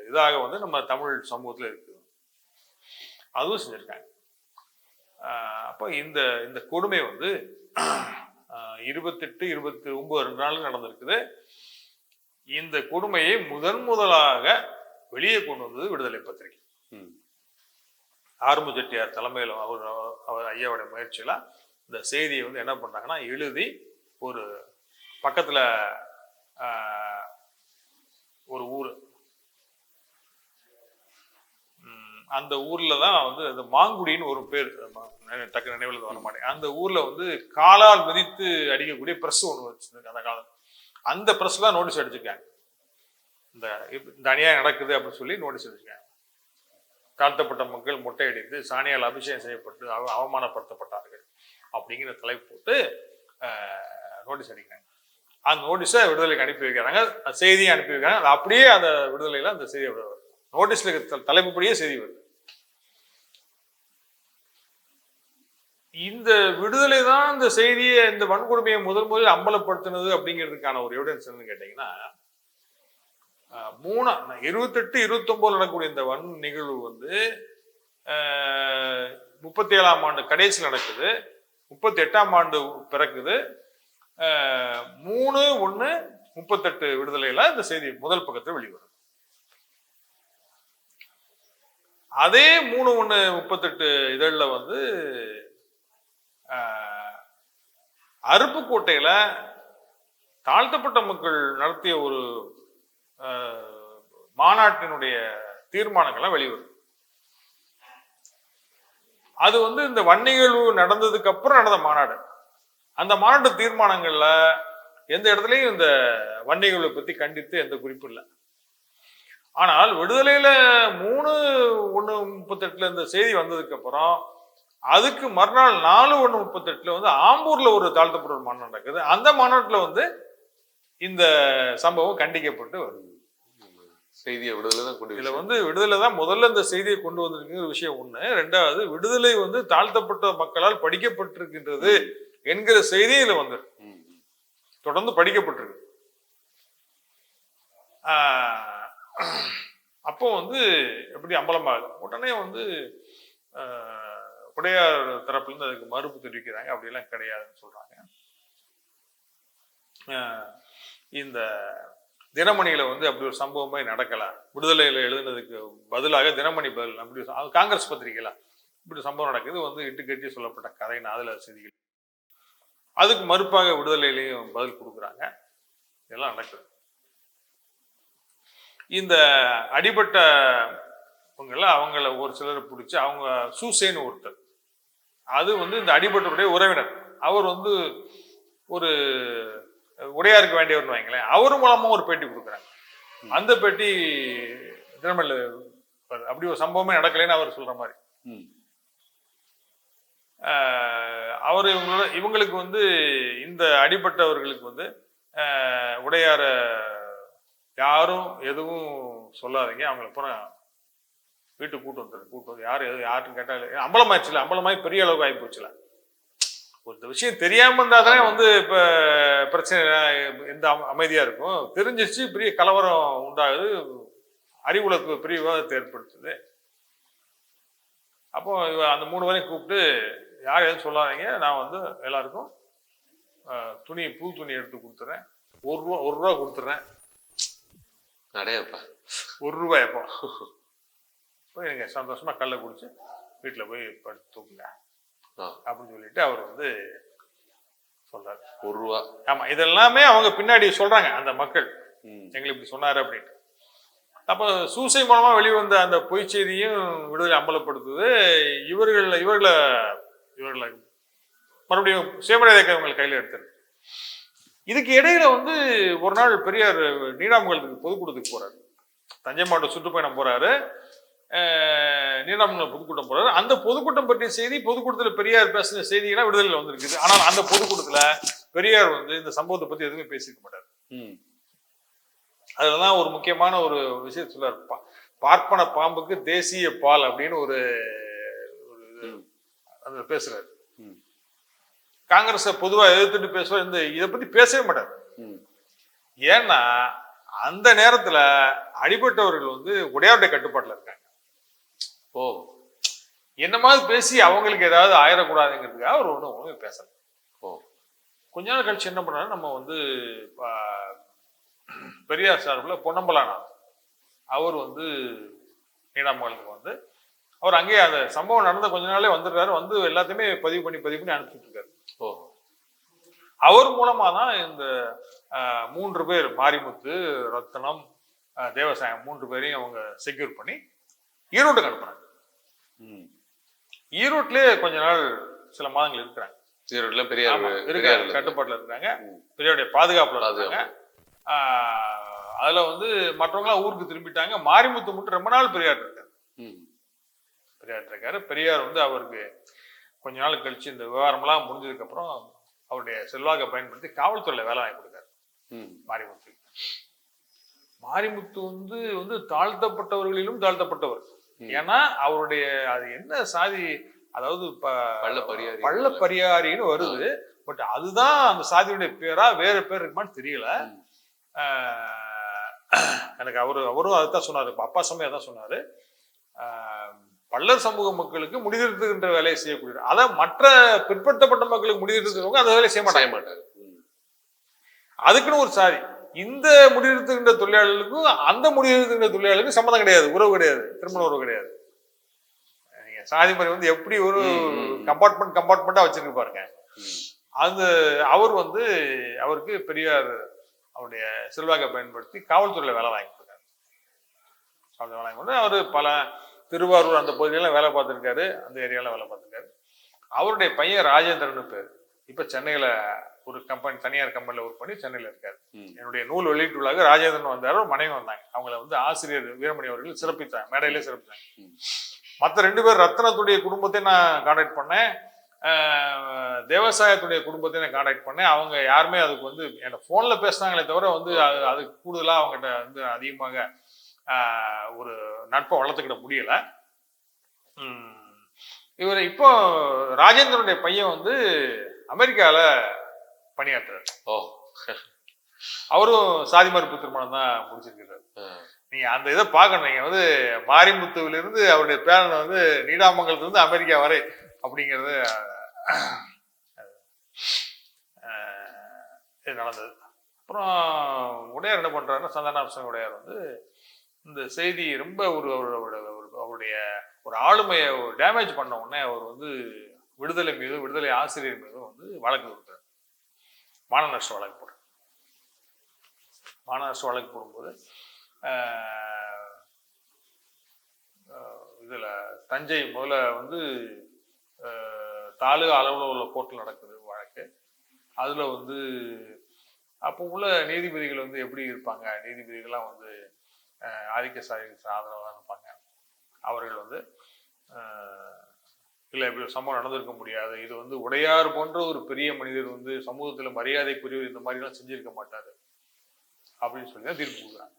இதாக வந்து நம்ம தமிழ் சமூகத்துல இருக்குது. அதுவும் செஞ்சிருக்காங்க. அப்போ இந்த இந்த கொடுமை வந்து 28, 29 2 நாள் நடந்திருக்குது. இந்த கொடுமையை முதலாக வெளியே கொண்டு வந்தது விடுதலை பத்திரிகை. ஆறுமுக செட்டியார் தலைமையில் அவர் ஐயாவுடைய முயற்சியில இந்த செய்தியை வந்து என்ன பண்றாங்கன்னா, எழுதி ஒரு பக்கத்துல ஒரு ஊர், அந்த ஊர்ல தான் வந்து இந்த மாங்குடின்னு ஒரு பேர், டக்கு நினைவுல வர மாட்டேன். அந்த ஊர்ல வந்து காலால் மிதித்து அடிக்கக்கூடிய பிரஸ் ஒண்ணு வச்சிருக்கு அந்த காலம். அந்த பிரஸ் தான் நோட்டீஸ் அடிச்சிருக்காங்க, இந்த அநியாயம் நடக்குது அப்படின்னு சொல்லி நோட்டீஸ் அடிச்சிருக்காங்க. தாழ்த்தப்பட்ட மக்கள் மொட்டையடித்து சாணியால் அபிஷேகம் செய்யப்பட்டு அவமானப்படுத்தப்பட்டார்கள் அப்படிங்கிற தலைப்பு போட்டு நோட்டீஸ் அடிக்கிறாங்க. அந்த நோட்டீஸை விடுதலைக்கு அனுப்பி வைக்கிறாங்க, செய்தியை அனுப்பி வைக்கிறாங்க. அது அப்படியே அந்த விடுதலையில அந்த செய்தியை நோட்டீஸ்ல தலைப்புப்படியே செய்தி வருது. இந்த விடுதலை தான் இந்த செய்தியை, இந்த வன்கொடுமையை முதலில் அம்பலப்படுத்தினது அப்படிங்கிறதுக்கான ஒரு எவிடன்ஸ் என்னன்னு கேட்டீங்கன்னா, 28, 29 நடக்கக்கூடிய இந்த நிகழ்வு வந்து 37ஆம் ஆண்டு கடைசியில் நடக்குது, 38ஆம் ஆண்டு பிறக்குது. 3/1/38 விடுதலையில இந்த செய்தி முதல் பக்கத்தில் வெளிவரும். அதே 3/1/38 இதழ்ல வந்து அருப்புக்கோட்டையில தாழ்த்தப்பட்ட மக்கள் நடத்திய ஒரு மாநாட்டினுடைய தீர்மானங்கள்லாம் வெளிவரும். அது வந்து இந்த வன்னிகழ்வு நடந்ததுக்கு அப்புறம் நடந்த மாநாடு. அந்த மாநாட்டு தீர்மானங்கள்ல எந்த இடத்துலையும் இந்த வன்னிகழ்வை பத்தி கண்டித்து எந்த குறிப்பும் இல்லை. ஆனால் விடுதலையில 3/1/38 இந்த செய்தி வந்ததுக்கு அப்புறம் அதுக்கு மறுநாள் 4/1/38 வந்து ஆம்பூர்ல ஒரு தாழ்த்தப்பட்ட மாநாடு நடக்குது. அந்த மாநாட்டுல வந்து இந்த சம்பவம் கண்டிக்கப்பட்டு வருது. செய்தியை விடுதலை தான் கொண்டு இதுல வந்து விடுதலை தான் முதல்ல இந்த செய்தியை கொண்டு வந்திருக்கிற விஷயம் ஒண்ணு. ரெண்டாவது, விடுதலை வந்து தாழ்த்தப்பட்ட மக்களால் படிக்கப்பட்டிருக்கின்றது என்கிற செய்தி இதுல வந்து தொடர்ந்து படிக்கப்பட்டிருக்கு. அப்போ வந்து எப்படி அம்பலமாகுது. உடனே வந்து உடையார் தரப்புல இருந்து அதுக்கு மறுப்பு தெரிவிக்கிறாங்க. அப்படியெல்லாம் கிடையாதுன்னு சொல்றாங்க. இந்த தினமணியில வந்து அப்படி ஒரு சம்பவமே நடக்கல, விடுதலையில எழுதுனதுக்கு பதிலாக தினமணி பதில் அப்படி காங்கிரஸ் பத்திரிகைல இப்படி சம்பவம் நடக்குது வந்து இட்டு கட்டி சொல்லப்பட்ட கதைன்னு அதுல செய்திகள். அதுக்கு மறுப்பாக விடுதலையிலையும் பதில் கொடுக்குறாங்க. இதெல்லாம் நடக்குது. இந்த அடிபட்டவங்கள அவங்கள ஒரு சிலரை பிடிச்சி அவங்க சூசேன்னு ஒருத்தர், அது வந்து இந்த அடிபட்டவருடைய உறவினர். அவர் வந்து ஒரு உடையாருக்கு வேண்டியவர்னு வைங்களேன். அவரு மூலமா ஒரு பேட்டி கொடுக்குறாங்க. அந்த பேட்டி தினமணில அப்படி ஒரு சம்பவமே நடக்கலைன்னு அவர் சொல்ற மாதிரி. அவர் இவங்களுக்கு வந்து இந்த அடிபட்டவர்களுக்கு வந்து உடையார யாரும் எதுவும் சொல்லாதீங்க, அவங்களை அப்புறம் வீட்டுக்கு கூட்டு வந்து யாருன்னு கேட்டாலும் அம்பலமாயிடுச்சுல, அம்பலமாயி பெரிய அளவுக்கு ஆகி போச்சுல. ஒரு விஷயம் தெரியாம இருந்தா தானே வந்து இப்ப பிரச்சனை எந்த அமைதியா இருக்கும். தெரிஞ்சிச்சு பெரிய கலவரம் உண்டாகுது, அறிவுலக்கு பெரிய விவாதத்தை ஏற்படுத்துது. அப்போ அந்த 3 பேரையும் கூப்பிட்டு யாரும் எதுவும் சொல்லாதீங்க, நான் வந்து எல்லாருக்கும் புது துணி எடுத்து கொடுத்துறேன், ஒரு ரூபா கொடுத்துட்றேன். அடையப்பா 1 ரூபாயப்போ போய் நீங்க சந்தோஷமா கல்லை குடிச்சு வீட்டுல போய் படுத்து தூக்குங்க அப்படின்னு சொல்லிட்டு அவர் வந்து சொல்றாரு. 1 ரூபா. ஆமா, இதெல்லாமே அவங்க பின்னாடி சொல்றாங்க அந்த மக்கள், எங்களுக்கு இப்படி சொன்னாரு அப்படின்ட்டு. அப்ப சூசை மூலமா வெளிவந்த அந்த பொய் செய்தியும் விடுதலை அம்பலப்படுத்துது. இவர்களை மறுபடியும் சுயமரியாதை இவங்களை கையில எடுத்துரு. இதுக்கு இடையில வந்து ஒரு நாள் பெரியார் நீடாமங்கலத்துக்கு பொதுக்கூட்டத்துக்கு போறாரு. தஞ்சை மாவட்ட சுற்றுப்பயணம் போறாரு, நீடாமங்கலம் பொதுக்கூட்டம் போறாரு. அந்த பொதுக்கூட்டம் பற்றிய செய்தி பொதுக்கூட்டத்தில் பெரியார் பேசின செய்திகள்லாம் விடுதலையில் வந்திருக்குது. ஆனால் அந்த பொதுக்கூட்டத்துல பெரியார் வந்து இந்த சம்பவத்தை பத்தி எதுவுமே பேசிக்க மாட்டார். அதுலதான் ஒரு முக்கியமான ஒரு விஷயம் சொல்றாரு. பார்ப்பன பாம்புக்கு தேசிய பால் அப்படின்னு ஒரு பேசுறாரு. காங்கிரஸை பொதுவா எதிர்த்துட்டு பேசுவார். இதை பத்தி பேசவே மாட்டார். ஏன்னா அந்த நேரத்துல அடிபட்டவர்கள் வந்து உடையாருடைய கட்டுப்பாட்டுல இருக்காங்க. ஓ, என்ன மாதிரி பேசி அவங்களுக்கு ஏதாவது ஆயிடக்கூடாதுங்கிறதுக்காக அவர் ஒண்ணுமே பேசல. ஓ, கொஞ்ச நாள் கழிச்சு என்ன பண்ணாரு, நம்ம வந்து பெரியார் சார்பில் பொன்னம்பலானார் அவர் வந்து நீடாமங்கலத்துக்கு வந்து அவர் அங்கேயே அந்த சம்பவம் நடந்த கொஞ்ச நாளே வந்துடுறாரு. வந்து எல்லாத்தையுமே பதிவு பண்ணி அனுப்பிச்சுட்டு இருக்காரு. ஓ, அவர் மூலமா தான் இந்த 3 பேர் மாரிமுத்து, ரத்தனம், தேவசாயம் 3 பேரையும் அவங்க செக்யூர் பண்ணி ஈரோட்டுக்கு அனுப்புறாங்க. ஈரோட்லயே கொஞ்ச நாள் சில மாதங்கள் இருக்கிறாங்க. ஈரோட்ல பெரியார் கட்டுப்பாட்டுல இருக்காங்க, பெரியாருடைய பாதுகாப்புல இருக்காங்க. அதுல வந்து மற்றவங்களாம் ஊருக்கு திரும்பிட்டாங்க. மாரிமுத்து மட்டும் ரொம்ப நாள் பெரியார் இருக்காரு. பெரியார் வந்து அவருக்கு கொஞ்ச நாள் கழிச்சு இந்த விவகாரம்லாம் முடிஞ்சதுக்கு அப்புறம் அவருடைய செல்வாக்கை பயன்படுத்தி காவல்துறையில வேலை வாங்கி கொடுத்தாரு. மாரிமுத்து வந்து தாழ்த்தப்பட்டவர்களிலும் தாழ்த்தப்பட்டவர். ஏன்னா அவருடைய அது என்ன சாதி, அதாவது பள்ளப்பரியாரின்னு வருது. பட் அதுதான் அந்த சாதியுடைய பேரா வேற பேர் இருக்குமான்னு தெரியல. எனக்கு அவரும் அதுதான் சொன்னாரு, அப்பா சமயம் அதான் சொன்னாரு, பல்லர் சமூக மக்களுக்கு முடிதிருத்துகின்ற வேலையை செய்யக்கூடிய, அதான் மற்ற பிற்படுத்தப்பட்ட மக்களுக்கு முடிதிருத்துறவங்க அந்த வேலையை செய்ய மாட்டாங்க. அதுக்குன்னு ஒரு சாதி, இந்த முடிதிருத்துகின்ற தொழிலாளர்களுக்கும் அந்த முடிதிருத்துகின்ற தொழிலாளர்களுக்கும் சம்மந்தம் கிடையாது, உறவு கிடையாது, திருமண உறவு கிடையாது. நீங்க சாதி முறை வந்து எப்படி ஒரு கம்பார்ட்மெண்டா வச்சிருக்கு பாருங்க. அது அவர் வந்து அவருக்கு பெரியார் அவருடைய செல்வாக்கை பயன்படுத்தி காவல்துறையில வேலை வாங்கி கொடுத்தாரு. காவல்துறை வாங்கி கொண்டு அவர் பல திருவாரூர் அந்த பகுதியெல்லாம் வேலை பார்த்துருக்காரு, அந்த ஏரியால வேலை பார்த்துருக்காரு. அவருடைய பையன் ராஜேந்திரன் பேர், இப்ப சென்னையில ஒரு கம்பெனி, தனியார் கம்பெனில ஒர்க் பண்ணி சென்னையில இருக்காரு. என்னுடைய நூல் வெளியீட்டு விழாவுக்கு ராஜேந்திரன் வந்தாரு, ஒரு மனைவி வந்தாங்க. அவங்கள வந்து ஆசிரியர் வீரமணி அவர்கள் சிறப்பித்தாங்க, மேடையிலே சிறப்பித்தாங்க. மற்ற 2 பேர் ரத்னத்துடைய குடும்பத்தை நான் கான்டாக்ட் பண்ணேன், தேவசாயத்துடைய குடும்பத்தை நான் கான்டாக்ட் பண்ணேன். அவங்க யாருமே அதுக்கு வந்து என் போன்ல பேசினாங்களே தவிர வந்து அதுக்கு கூடுதலா அவங்ககிட்ட வந்து அதிகமாக ஒரு நட்பை வளர்த்துக்கிட முடியல. இவர் இப்போ ராஜேந்திரனுடைய பையன் வந்து அமெரிக்கால பணியாற்றுறாரு. அவரும் சாதி மறுப்பு திருமணம் தான் முடிச்சிருக்கிறார். நீங்க அந்த இதை பார்க்கணும். நீங்க வந்து மாரிமுத்துவிலிருந்து அவருடைய பேரன் வந்து நீடாமங்கலத்திலிருந்து அமெரிக்கா வரை அப்படிங்கிறது நடந்தது. அப்புறம் உடையார் என்ன பண்றாருன்னா, சந்தானாம்சன் உடையார் வந்து இந்த செய்தி ரொம்ப அவருடைய ஒரு ஆளுமையை டேமேஜ் பண்ண உடனே அவர் வந்து விடுதலை மீதும் விடுதலை ஆசிரியர் மீதும் வந்து வழக்கு கொடுத்தார், மான நஷ்ட வழக்கு போடுறார். மான நஷ்ட வழக்கு போடும்போது இதுல தஞ்சை முதல்ல வந்து தாலுகா அளவில் உள்ள கோர்ட்டில் நடக்குது வழக்கு. அதுல வந்து அப்போ உள்ள நீதிபதிகள் வந்து எப்படி இருப்பாங்க, நீதிபதிகள்லாம் வந்து ஆதிக்க சாதிக்கு ஆதரவாக இருப்பாங்க. அவர்கள் வந்து இல்லை இப்படி ஒரு சம்பவம் நடந்திருக்க முடியாது, இது வந்து உடையார் போன்ற ஒரு பெரிய மனிதர் வந்து சமூகத்தில் மரியாதைக்குரியவர் இந்த மாதிரிலாம் செஞ்சிருக்க மாட்டாரு அப்படின்னு சொல்லி தான் தீர்ப்பு கொடுக்குறாங்க.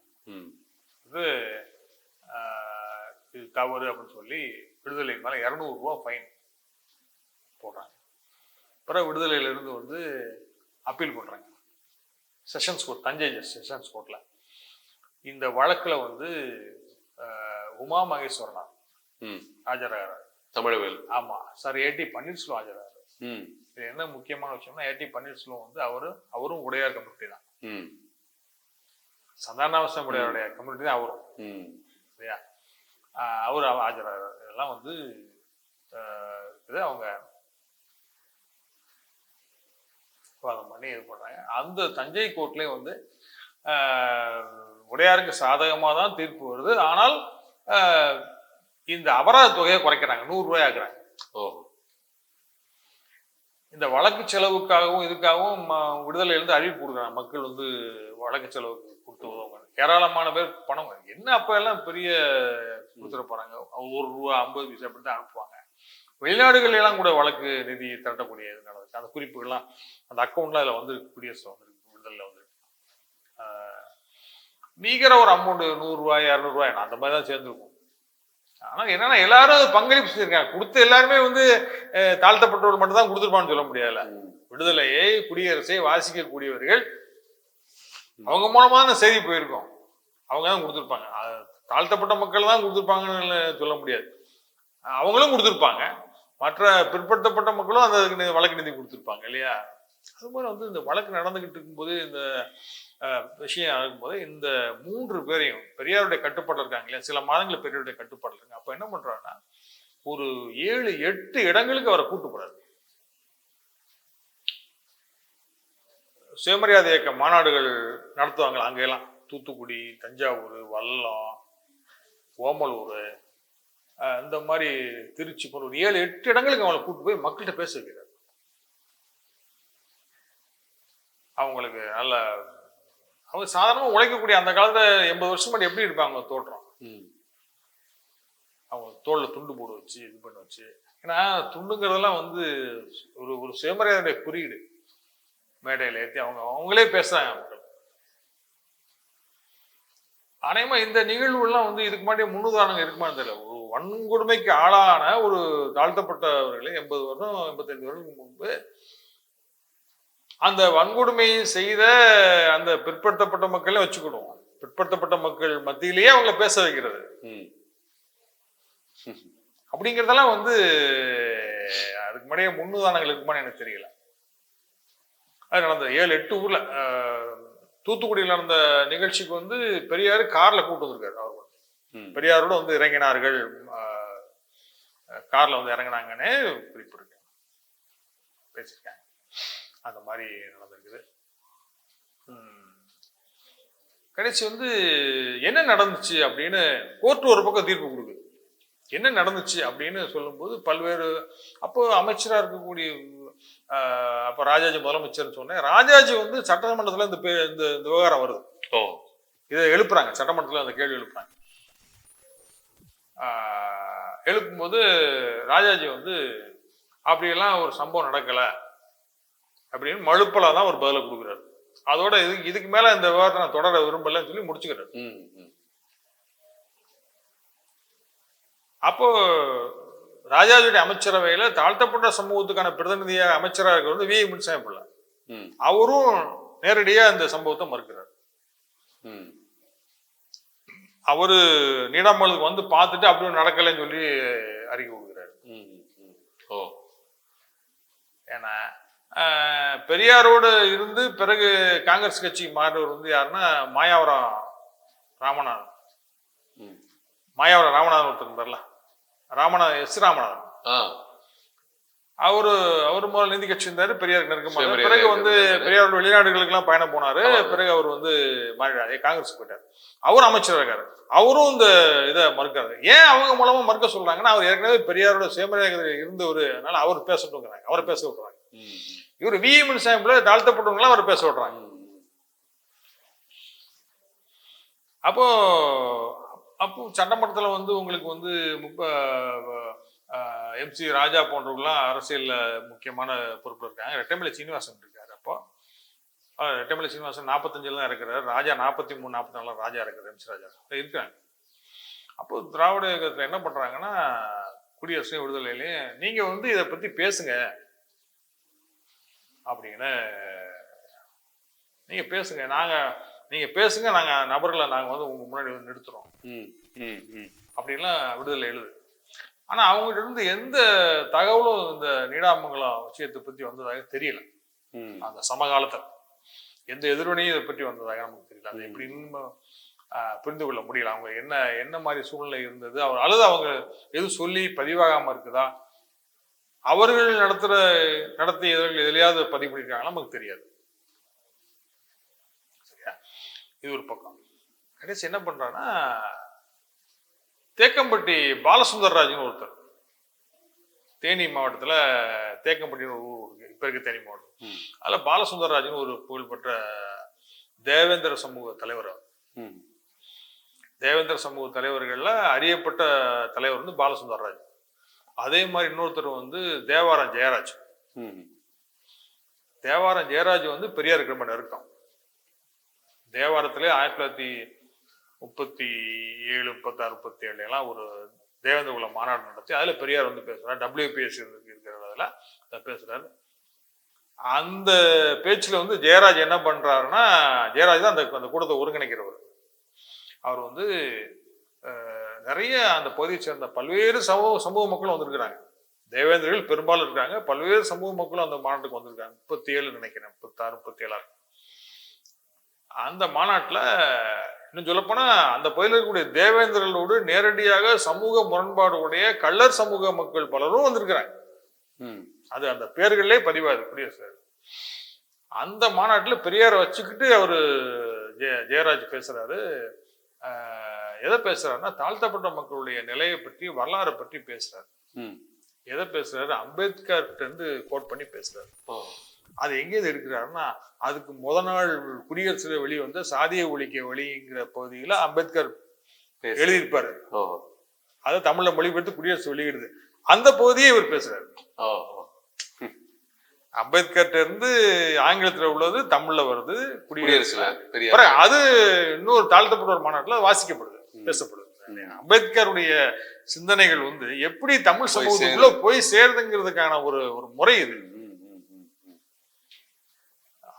இது தவறு அப்படின்னு சொல்லி விடுதலை மேலே 200 ரூபா ஃபைன் போடுறாங்க. அப்புறம் விடுதலையிலிருந்து வந்து அப்பீல் பண்ணுறாங்க செஷன்ஸ் கோர்ட், தஞ்சை செஷன்ஸ் கோர்ட்ல. இந்த வழக்குல வந்து உமா மகேஸ்வரனா ஆஜராகிறார், தமிழவேல். ஆமா சார், ஏடி பன்னீர்செல்வம் ஆஜராகிறார். இது என்ன முக்கியமான விஷயம்னா, ஏடி பன்னீர்செல்வம் வந்து அவரும் உடையார் கம்யூனிட்டி தான், சந்தானாவசம் உடையாருடைய கம்யூனிட்டி தான் அவரும், இல்லையா? அவர் ஆஜராகிறார். இதெல்லாம் வந்து அவங்க வாதம் பண்ணி இது பண்றாங்க. அந்த தஞ்சை கோர்ட்லயும் வந்து உடையாருக்கு சாதகமாக தான் தீர்ப்பு வருது. ஆனால் இந்த அபராத தொகையை குறைக்கிறாங்க, 100 ரூபாய் ஆக்குறாங்க. இந்த வழக்கு செலவுக்காகவும் இதுக்காகவும் விடுதலையிலிருந்து அறிவிப்பு கொடுக்குறாங்க, மக்கள் வந்து வழக்கு செலவுக்கு கொடுத்து உதவுங்க. ஏராளமான பேர் பணம் என்ன அப்ப எல்லாம் பெரிய கொடுத்துட போறாங்க, 1 ரூபா 50 பைசா அப்படி தான் அனுப்புவாங்க. வெளிநாடுகள் எல்லாம் கூட வழக்கு நிதி திரட்டக்கூடிய இது நடந்துச்சு. அந்த குறிப்புகள்லாம் அந்த அக்கௌண்ட்ல அதில் வந்து குடியரசு வந்துருக்கு, விடுதலை வந்து மீகர ஒரு அமௌண்ட் 100 ரூபாய் 200 ரூபாய் அந்த மாதிரி தான் சேர்ந்துருக்கும். ஆனா என்னன்னா எல்லாரும் அது பங்களிப்பு செஞ்சிருக்காங்க. கொடுத்து எல்லாருமே வந்து தாழ்த்தப்பட்டவர்கள் மட்டும் தான் கொடுத்துருப்பான்னு சொல்ல முடியாதுல்ல. விடுதலையை குடியரசை வாசிக்கக்கூடியவர்கள் அவங்க மூலமா தான் செய்தி போயிருக்கோம், அவங்க தான் கொடுத்துருப்பாங்க. தாழ்த்தப்பட்ட மக்கள் தான் கொடுத்துருப்பாங்கன்னு சொல்ல முடியாது, அவங்களும் கொடுத்துருப்பாங்க. மற்ற பிற்படுத்தப்பட்ட மக்களும் அந்த வழக்கு நிதி கொடுத்துருப்பாங்க இல்லையா? அது மாதிரி வந்து இந்த வழக்கு நடந்துகிட்டு இருக்கும்போது, இந்த விஷயம் ஆகும்போது இந்த 3 பேரையும் பெரியாருடைய கட்டுப்பாடு இருக்காங்க இல்லையா, சில மாதங்கள் பெரியாருடைய கட்டுப்பாடு இருக்காங்க. அப்ப என்ன பண்றாங்கன்னா, ஒரு 7-8 இடங்களுக்கு அவரை கூட்டு போறாரு. சுயமரியாதை இயக்க மாநாடுகள் நடத்துவாங்களா அங்கெல்லாம், தூத்துக்குடி, தஞ்சாவூர், வல்லம், ஓமலூர், இந்த மாதிரி திருச்சி போன்ற ஒரு 7-8 இடங்களுக்கு அவங்களை கூட்டு போய் மக்கள்கிட்ட பேச வைக்கிறார். அவங்களுக்கு நல்ல அவங்க சாதாரணமாக உழைக்கக்கூடிய அந்த காலத்துல 80 வருஷம் முன்னாடி எப்படி இருப்பாங்க தோற்றம், அவங்க தோல்ல துண்டு போட வச்சு இது பண்ண வச்சு. ஏன்னா துண்டுங்கிறதெல்லாம் வந்து ஒரு சுயமரியாதையுடைய குறியீடு. மேடையில ஏற்றி அவங்களே பேசுறாங்க மக்கள். அநேகமா இந்த நிகழ்வுலாம் வந்து இதுக்கு முன்னாடி முன்னுதாரணம் இருக்குமான்னு தெரியல. ஒரு வன்கொடுமைக்கு ஆளான ஒரு தாழ்த்தப்பட்டவர்களை 80 வருடம் 85 வருடத்துக்கு முன்பு அந்த வன்கொடுமையை செய்த அந்த பிற்படுத்தப்பட்ட மக்களையும் வச்சுக்கிடுவோம். பிற்படுத்தப்பட்ட மக்கள் மத்தியிலேயே அவங்கள பேச வைக்கிறது ம். அப்படிங்கிறதெல்லாம் வந்து அதுக்கு முன்னாடியே முன்னுதாரணங்கள் இருக்குமான்னு எனக்கு தெரியல. அது நடந்த 7-8 ஊர்ல தூத்துக்குடியில் நடந்த நிகழ்ச்சிக்கு வந்து பெரியார் கார்ல கூட்டு வந்திருக்காரு. அவர் பெரியாரோட வந்து இறங்கினார்கள், கார்ல வந்து இறங்கினாங்கன்னு குறிப்பிட்டிருக்காங்க, பேசியிருக்காங்க. அந்த மாதிரி நடந்திருக்குது. கடைசி வந்து என்ன நடந்துச்சு அப்படின்னு கோர்ட் ஒரு பக்கம் தீர்ப்பு கொடுக்குது. என்ன நடந்துச்சு அப்படின்னு சொல்லும்போது பல்வேறு அப்போ அமைச்சரா இருக்கக்கூடிய அப்ப ராஜாஜி முதலமைச்சர்னு சொன்னேன். ராஜாஜி வந்து சட்டமன்றத்துல இந்த விவகாரம் வருது. இதை எழுப்புறாங்க, சட்டமன்றத்துல அந்த கேள்வி எழுப்புறாங்க. எழுப்பும்போது ராஜாஜி வந்து அப்படியெல்லாம் ஒரு சம்பவம் நடக்கல அப்படின்னு மழுப்பலா தான் ஒரு பதிலை கொடுக்குறாரு. அதோட இதுக்கு மேல இந்த விவகாரத்தை நான் தொடர விரும்பலன்னு சொல்லி முடிச்சுக்கிறாரு. அப்போ ராஜாஜியுடைய அமைச்சரவையில தாழ்த்தப்பட்ட சமூகத்துக்கான பிரதிநிதியாக அமைச்சராக இருக்கிற வந்து வி முனுசாமி பிள்ளை, அவரும் நேரடியா இந்த சம்பவத்தை மறுக்கிறார். அவரு நீடாமலுக்கு வந்து பார்த்துட்டு அப்படி நடக்கலைன்னு சொல்லி அறிக்கை கொடுக்குறாரு. ஏன்னா பெரியாரோடு இருந்து பிறகு காங்கிரஸ் கட்சி மாறினவர் வந்து யாருன்னா மாயாவரம் ராமநாதன். மாயாவரம் ராமநாதன் ஒருத்தர் இருந்தார்ல, ராமநாதன் எஸ் ராமநாதன். அவரு முதல் நீதி கட்சி இருந்தாரு, பெரியாருக்கு நெருக்கமாக. பிறகு வந்து பெரியாரோட வெளிநாடுகளுக்கு எல்லாம் பயணம் போனாரு. பிறகு அவர் வந்து மாறிடாரு, காங்கிரஸ் போயிட்டாரு. அவரும் அமைச்சர் இருக்காரு. அவரும் இந்த இதை மறுக்கிறாரு. ஏன் அவங்க மூலமா மறுக்க சொல்றாங்கன்னா, அவர் ஏற்கனவே பெரியாரோட சுயமரியாதை இருந்தவர், அதனால அவர் பேசட்டுங்கிறாங்க, அவரை பேச விட்டுறாங்க. இவர் வி முனுசாமி தாழ்த்தப்பட்டவங்களாம் அவர் பேச விடுறாங்க. அப்போ சட்டமன்றத்தில் வந்து உங்களுக்கு வந்து MC ராஜா போன்றவங்களாம் அரசியல்ல முக்கியமான பொறுப்பு இருக்காங்க. ரெட்டமலை சீனிவாசன் இருக்காரு. அப்போ ரெட்டமலை சீனிவாசன் 45 தான் இருக்கிறாரு. ராஜா 43-44 ராஜா இருக்கிறார், MC ராஜா இருக்காங்க. அப்போ திராவிட இயக்கத்தில் என்ன பண்றாங்கன்னா, குடியரசு விடுதலையிலையும் நீங்க வந்து இதை பத்தி பேசுங்க அப்படின்னு, நீங்க பேசுங்க, நீங்க பேசுங்க, நாங்க நபர்களை நாங்க வந்து உங்க முன்னாடி வந்து நிறுத்துறோம் அப்படின்லாம் விடுதலை எழுது. ஆனா அவங்ககிட்ட இருந்து எந்த தகவலும் இந்த நீடாமங்கலம் விஷயத்தை பத்தி வந்ததாக தெரியல. அந்த சமகாலத்தில் எந்த எதிர்வினையும் இதை பற்றி வந்ததாக நமக்கு தெரியல. அது எப்படி இன்னும் புரிந்து கொள்ள முடியல. அவங்க என்ன மாதிரி சூழ்நிலை இருந்தது, அல்லது அவங்க எதுவும் சொல்லி பதிவாகாம இருக்குதா, அவர்கள் நடத்திய எதிலையாவது பதிவு பண்ணிருக்காங்களா நமக்கு தெரியாது. சரியா, இது ஒரு பக்கம். கடைசி என்ன பண்றான்னா, தேக்கம்பட்டி பாலசுந்தரராஜன் ஒருத்தர், தேனி மாவட்டத்துல தேக்கம்பட்டின்னு ஒரு ஊர் இருக்கு, இப்ப இருக்க தேனி மாவட்டம். அதுல பாலசுந்தரராஜன் ஒரு புகழ்பெற்ற தேவேந்திர சமூக தலைவர். தேவேந்திர சமூக தலைவர்கள்ல அறியப்பட்ட தலைவர் வந்து பாலசுந்தரராஜன். அதே மாதிரி இன்னொருத்தர் வந்து தேவாரம் ஜெயராஜ். தேவாரம் ஜெயராஜ் வந்து பெரியாருக்கு ரொம்ப நெருக்கம். தேவாரத்திலே 1937, 36, 37 எல்லாம் ஒரு தேவேந்திர குல மாநாடு நடத்தி அதுல பெரியார் வந்து பேசுறாரு. WPS இருக்கிறதுல பேசுறாரு. அந்த பேச்சுல வந்து ஜெயராஜ் என்ன பண்றாருன்னா, ஜெயராஜ் தான் அந்த கூட்டத்தை ஒருங்கிணைக்கிறவர். அவர் வந்து நிறைய அந்த பகுதியை சேர்ந்த பல்வேறு சமூக மக்களும் வந்திருக்கிறாங்க. தேவேந்திரர்கள் பெரும்பாலும் இருக்காங்க, பல்வேறு சமூக மக்களும் அந்த மாநாட்டுக்கு வந்திருக்காங்க. 37 நினைக்கிறேன், 36, 37. அந்த மாநாட்டில் இன்னும் சொல்லப்போனா அந்த பகுதியில் இருக்கக்கூடிய தேவேந்திரர்களோடு நேரடியாக சமூக முரண்பாடுடைய கள்ளர் சமூக மக்கள் பலரும் வந்திருக்கிறாங்க. அது அந்த பேர்களே பதிவாது குடியரசு. அந்த மாநாட்டில் பெரியாரை வச்சுக்கிட்டு அவரு ஜெயராஜ் பேசுறாரு. எதை பேசுறாருன்னா, தாழ்த்தப்பட்ட மக்களுடைய நிலையை பற்றி, வரலாறை பற்றி பேசுறாரு. எதை பேசுறாரு, அம்பேத்கர்ட்ட இருந்து கோட் பண்ணி பேசுறாரு. அது எங்கேயிருந்து எடுக்கிறாருன்னா, அதுக்கு முத நாள் குடியரசுல வெளிவந்த சாதிய ஒழிக்க வழிங்கிற பகுதியில அம்பேத்கர் எழுதியிருப்பாரு. அதை தமிழ்ல மொழிபெயர்த்து குடியரசு வெளியிடுது. அந்த பகுதியே இவர் பேசுறாரு. அம்பேத்கர்ட்ட இருந்து ஆங்கிலத்துல உள்ளது தமிழ்ல வருது குடியரசுல. அது இன்னொரு தாழ்த்தப்பட்ட ஒரு மாநாட்டுல வாசிக்கப்படுது, பேசப்படுது. அம்பேத்கருடைய சிந்தனைகள் வந்து எப்படி தமிழ் சமூகத்துக்குள்ள போய் சேருதுங்கிறதுக்கான ஒரு முறை இது.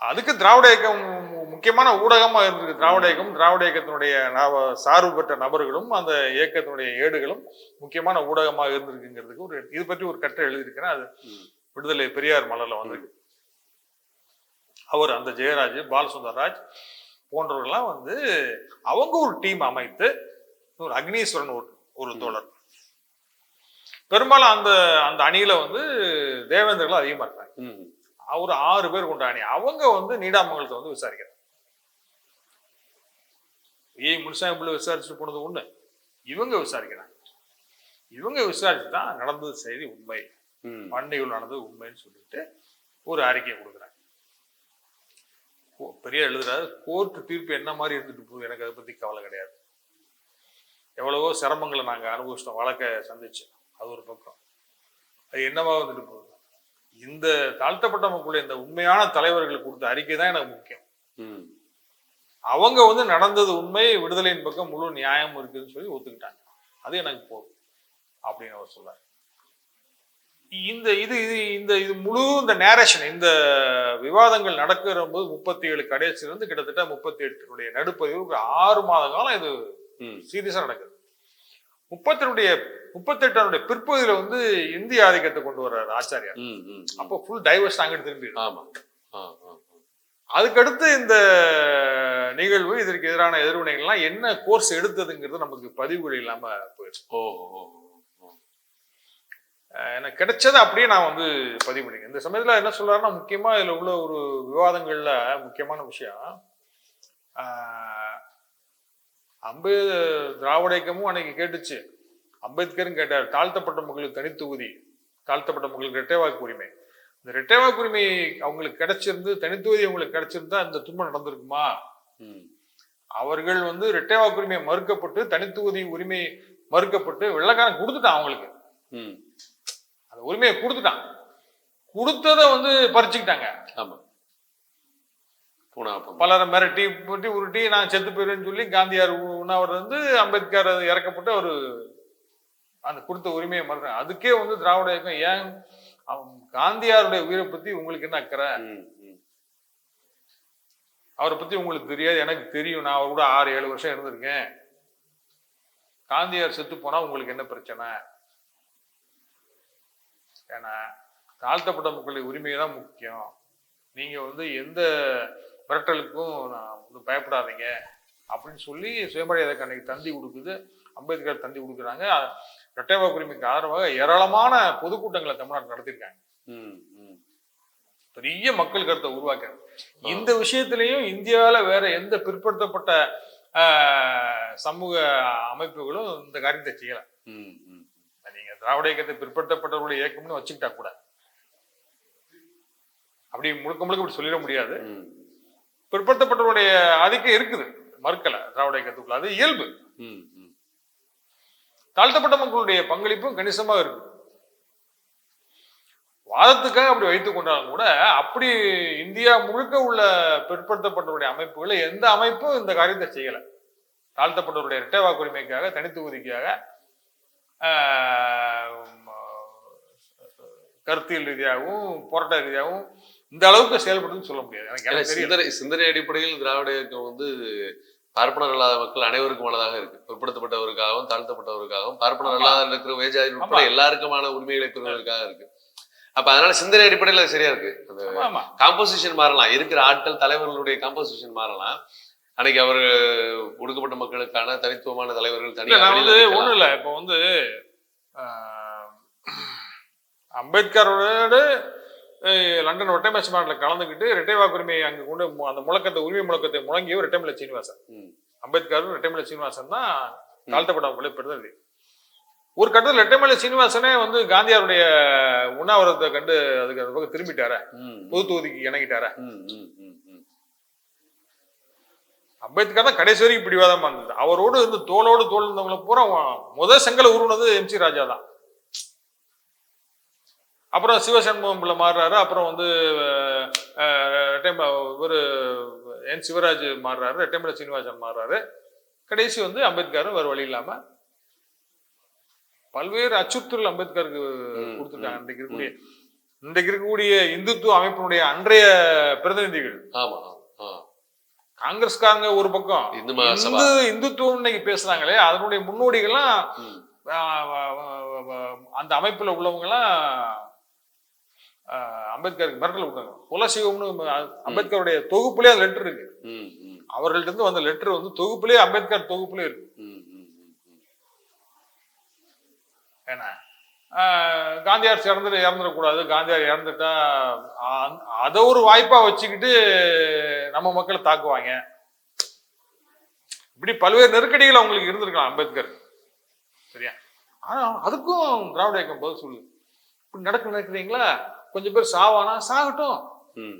அதுக்கு திராவிட இயக்கம் முக்கியமான ஊடகமா இருந்திருக்கு. திராவிட இயக்கம், திராவிட இயக்கத்தினுடைய சார்பு பெற்ற நபர்களும் அந்த இயக்கத்தினுடைய ஏடுகளும் முக்கியமான ஊடகமாக இருந்திருக்குங்கிறதுக்கு ஒரு இது பற்றி ஒரு கட்டுரை எழுதியிருக்கிறேன். அது விடுதலை பெரியார் மலர்ல வந்திருக்கு. அவர் அந்த ஜெயராஜ், பாலசுந்தரராஜ் போன்றவர்கள்லாம் வந்து அவங்க ஒரு டீம் அமைத்து, ஒரு அக்னீஸ்வரன் ஒரு தோழர், பெரும்பாலும் அந்த அந்த அணியில வந்து தேவேந்திரர்கள் அதிகமா இருக்காங்க. ஒரு 6 பேர் கொண்ட அணி. அவங்க வந்து நீடாமங்கலத்தை வந்து விசாரிக்கிறாங்க. முனுசாமி பிள்ளை விசாரிச்சு போனது ஒண்ணு, இவங்க விசாரிக்கிறாங்க. இவங்க விசாரிச்சு தான் நடந்தது செய்தி உண்மை, பண்டைகள் நடந்தது உண்மைன்னு சொல்லிட்டு ஒரு அறிக்கையை கொடுக்குறாங்க. பெரிய எழுதுறாரு, கோர்ட்டு தீர்ப்பு என்ன மாதிரி இருந்துட்டு போகுது, எனக்கு அதை பத்தி கவலை கிடையாது. எவ்வளவோ சிரமங்களை நாங்க அனுபவிச்சிட்டோம், வழக்கை சந்திச்சோம், அது ஒரு பக்கம். அது என்னவா வந்துட்டு போகுது, இந்த தாழ்த்தப்பட்ட மக்களுடைய இந்த உண்மையான தலைவர்களுக்கு கொடுத்த அறிக்கை தான் எனக்கு முக்கியம். அவங்க வந்து நடந்தது உண்மை, விடுதலையின் பக்கம் முழு நியாயம் இருக்குதுன்னு சொல்லி ஒத்துக்கிட்டாங்க. அது எனக்கு போதும் அப்படின்னு அவர் சொல்றாரு. இந்த இது இது இந்த இது முழு இந்த நேரேஷன், இந்த விவாதங்கள் நடக்கிற போது 37 கடைசியிலிருந்து கிட்டத்தட்ட 38 நடுப்பதிவு 6 மாத காலம் இது சீரியஸா நடக்குது. 38 பிற்பகுதியில வந்து இந்திய ஆதிக்கத்தை கொண்டு வர்றாரு ஆச்சாரியா. அப்போ ஃபுல் டைவர்ஸ் அங்கிட்டு திரும்பி. அதுக்கடுத்து இந்த நிகழ்வு, இதற்கு எதிரான எதிர்வினைகள்லாம் என்ன கோர்ஸ் எடுத்ததுங்கிறது நமக்கு பதிவுகள் இல்லாம போயிடுச்சு. எனக்கு கிடைச்சது அப்படியே நான் வந்து பதிவு பண்ணிங்க. இந்த சமயத்துல என்ன சொல்றாருன்னா, முக்கியமா இதுல உள்ள ஒரு விவாதங்கள்ல முக்கியமான விஷயம், திராவிட இயக்கமும் அன்னைக்கு கேட்டுச்சு, அம்பேத்கரும் கேட்டார், தாழ்த்தப்பட்ட மக்களுக்கு தனித்தொகுதி, தாழ்த்தப்பட்ட மக்களுக்கு இரட்டை வாக்கு உரிமை. இந்த இரட்டை வாக்கு உரிமை அவங்களுக்கு கிடைச்சிருந்து, தனித்தொகுதி அவங்களுக்கு கிடைச்சிருந்தா இந்த துன்பம் நடந்திருக்குமா? அவர்கள் வந்து இரட்டை வாக்கு உரிமையை மறுக்கப்பட்டு, தனித்தொகுதி உரிமை மறுக்கப்பட்டு, வெள்ளக்காரன் கொடுத்துட்டான் அவங்களுக்கு. அந்த உரிமையை கொடுத்துட்டான், கொடுத்ததை வந்து பறிச்சுக்கிட்டாங்க. பலரை மிரட்டி போட்டி உருட்டி நான் செத்து போயிருன்னு சொல்லி காந்தியார் உண்ணாவிரதம் வந்து அம்பேத்கர் இறக்கப்பட்டு அவரு அந்த கொடுத்த உரிமையை மறுக்கிறாங்க. அதுக்கே வந்து திராவிட இயக்கம், ஏன் காந்தியாருடைய உயிரை பத்தி உங்களுக்கு என்ன அக்கறை, அவரை பத்தி உங்களுக்கு தெரியாது, எனக்கு தெரியும், நான் அவர் கூட 6-7 வருஷம் இருந்திருக்கேன், காந்தியார் செத்து போனா உங்களுக்கு என்ன பிரச்சனை? ஏன்னா தாழ்த்தப்பட்ட மக்களுடைய உரிமை தான் முக்கியம், நீங்க வந்து எந்த மிரட்டலுக்கும் நான் பயப்படாதீங்க அப்படின்னு சொல்லி சுயமரியாதைக்கு அன்னைக்கு தந்தி கொடுக்குது, அம்பேத்கர் தந்தி கொடுக்குறாங்க. இரட்டை வாக்கு உரிமைக்கு ஆதரவாக ஏராளமான பொதுக்கூட்டங்களை தமிழ்நாட்டில் நடத்திருக்காங்க. பெரிய மக்கள் கருத்தை உருவாக்குறாங்க. இந்த விஷயத்திலையும் இந்தியாவில் வேற எந்த பிற்படுத்தப்பட்ட சமூக அமைப்புகளும் இந்த காரியத்தை செய்யல. நீங்க திராவிட இயக்கத்தை பிற்படுத்தப்பட்டவர்களுடைய இயக்கம்னு வச்சுக்கிட்டா கூட அப்படி முழுக்க முழுக்க அப்படி சொல்லிட முடியாது. பிற்படுத்தப்பட்டவருடைய ஆதிக்கம் இருக்குது, மறுக்கல திராவிட இயக்கத்துக்குள்ள, அது இயல்பு. தாழ்த்தப்பட்ட மக்களுடைய பங்களிப்பும் கணிசமாக இருக்கு. வாதத்துக்காக அப்படி வைத்துக் கொண்டாலும் கூட, அப்படி இந்தியா முழுக்க உள்ள பிற்படுத்தப்பட்டவருடைய அமைப்புகளை எந்த அமைப்பும் இந்த காரியத்தை செய்யல. தாழ்த்தப்பட்டவருடைய இரட்டை வாக்கு உரிமைக்காக, தனித்தொகுதிக்காக கருத்தியல் ரீதியாகவும் போராட்ட ரீதியாகவும் இந்த அளவுக்கு செயல்படுதுன்னு சொல்ல முடியாது. சிந்தனை அடிப்படையில் திராவிட இயக்கம் வந்து பார்ப்பனர் அல்லாத மக்கள் அனைவருக்குமானதாக இருக்கு. பிற்படுத்தப்பட்டவருக்காகவும் தாழ்த்தப்பட்டவருக்காகவும் பார்ப்பனர் அல்லாத இருக்கிற வேஜாதி உட்பட எல்லாருக்குமான உரிமைகளை பெறுவதற்காக இருக்கு. அப்ப அதனால சிந்தனை அடிப்படையில் அது சரியா இருக்கு. அந்த காம்போசிஷன் மாறலாம், இருக்கிற ஆட்கள் தலைவர்களுடைய காம்போசிஷன் மாறலாம். அன்னைக்கு அவர் ஒடுக்கப்பட்ட மக்களுக்கான தனித்துவமான தலைவர்கள் தனியாக ஒண்ணும் இல்லை. இப்போ வந்து அம்பேத்கரோட லண்டன் ஒட்டமேச மாநாட்டில் கலந்துக்கிட்டு இரட்டை வாக்கு உரிமையை அங்கே கொண்டு அந்த முழக்கத்தை, உரிமை முழக்கத்தை முழங்கியவர் ரெட்டைமலை சீனிவாசன். அம்பேத்கரும் ரெட்டைமலை சீனிவாசன் தான் தாழ்த்தப்பட்ட மக்களை பிரதிநிதி. ஒரு கட்டத்தில் ரெட்டைமலை சீனிவாசனே வந்து காந்தியாருடைய உண்ணாவிரதத்தை கண்டு அதுக்கு அந்த பக்கம் திரும்பிட்டார, பொது தொகுதிக்கு இணங்கிட்டார. அம்பேத்கர் தான் கடைசி வரைக்கும் பிடிவாதமா இருந்தது. அவரோடு இருந்து தோளோடு தோல் இருந்தவங்களை பூரா முதல் செங்கலை உருவனது MC ராஜா தான். அப்புறம் சிவசண்முகம் பிள்ளை மாறுறாரு, அப்புறம் வந்து ஒரு N. சிவராஜ் மாறுறாரு, ரெட்டைமலை சீனிவாசன் மாறுறாரு. கடைசி வந்து அம்பேத்கரும் வேறு வழி இல்லாம பல்வேறு அச்சுறுத்தல் அம்பேத்கருக்கு கொடுத்துருக்காங்க. அன்றைக்கு இருக்கக்கூடிய இன்றைக்கு இருக்கக்கூடிய இந்துத்துவ அமைப்பினுடைய அன்றைய பிரதிநிதிகள், ஆமா. காங்கிரஸ்காரங்க ஒரு பக்கம், இந்து மகாசபா. இந்துத்துவம் இன்னைக்கு பேசுறாங்களே அதனுடைய முன்னோடிகள்லாம் ம். அந்த அமைப்புல உள்ளவங்க எல்லாம் அம்பேத்கருக்கு மிரட்டல் விட்டாங்க. குலசிவம்னு அம்பேத்கருடைய தொகுப்புலயே அந்த லெட்டர் இருக்கு. ம், ம், அவர்கள்ட்ட இருந்து வந்த லெட்டர் வந்து தொகுப்புலயே அம்பேத்கர் தொகுப்புலயே இருக்கு. ம், ம், ம். ஏன்னா காந்தியார் இறந்துடக்கூடாது, காந்தியார் இறந்துட்டா அதை ஒரு வாய்ப்பா வச்சுக்கிட்டு நம்ம மக்களை தாக்குவாங்க. இப்படி பல்வேறு நெருக்கடிகள் அவங்களுக்கு இருந்திருக்கலாம் அம்பேத்கர். சரியா? ஆனா அதுக்கும் திராவிட இயக்கம் பதில் சொல்லு. இப்படி நினைக்கிறீங்களா? கொஞ்சம் பேர் சாவானா சாகட்டும், ம்.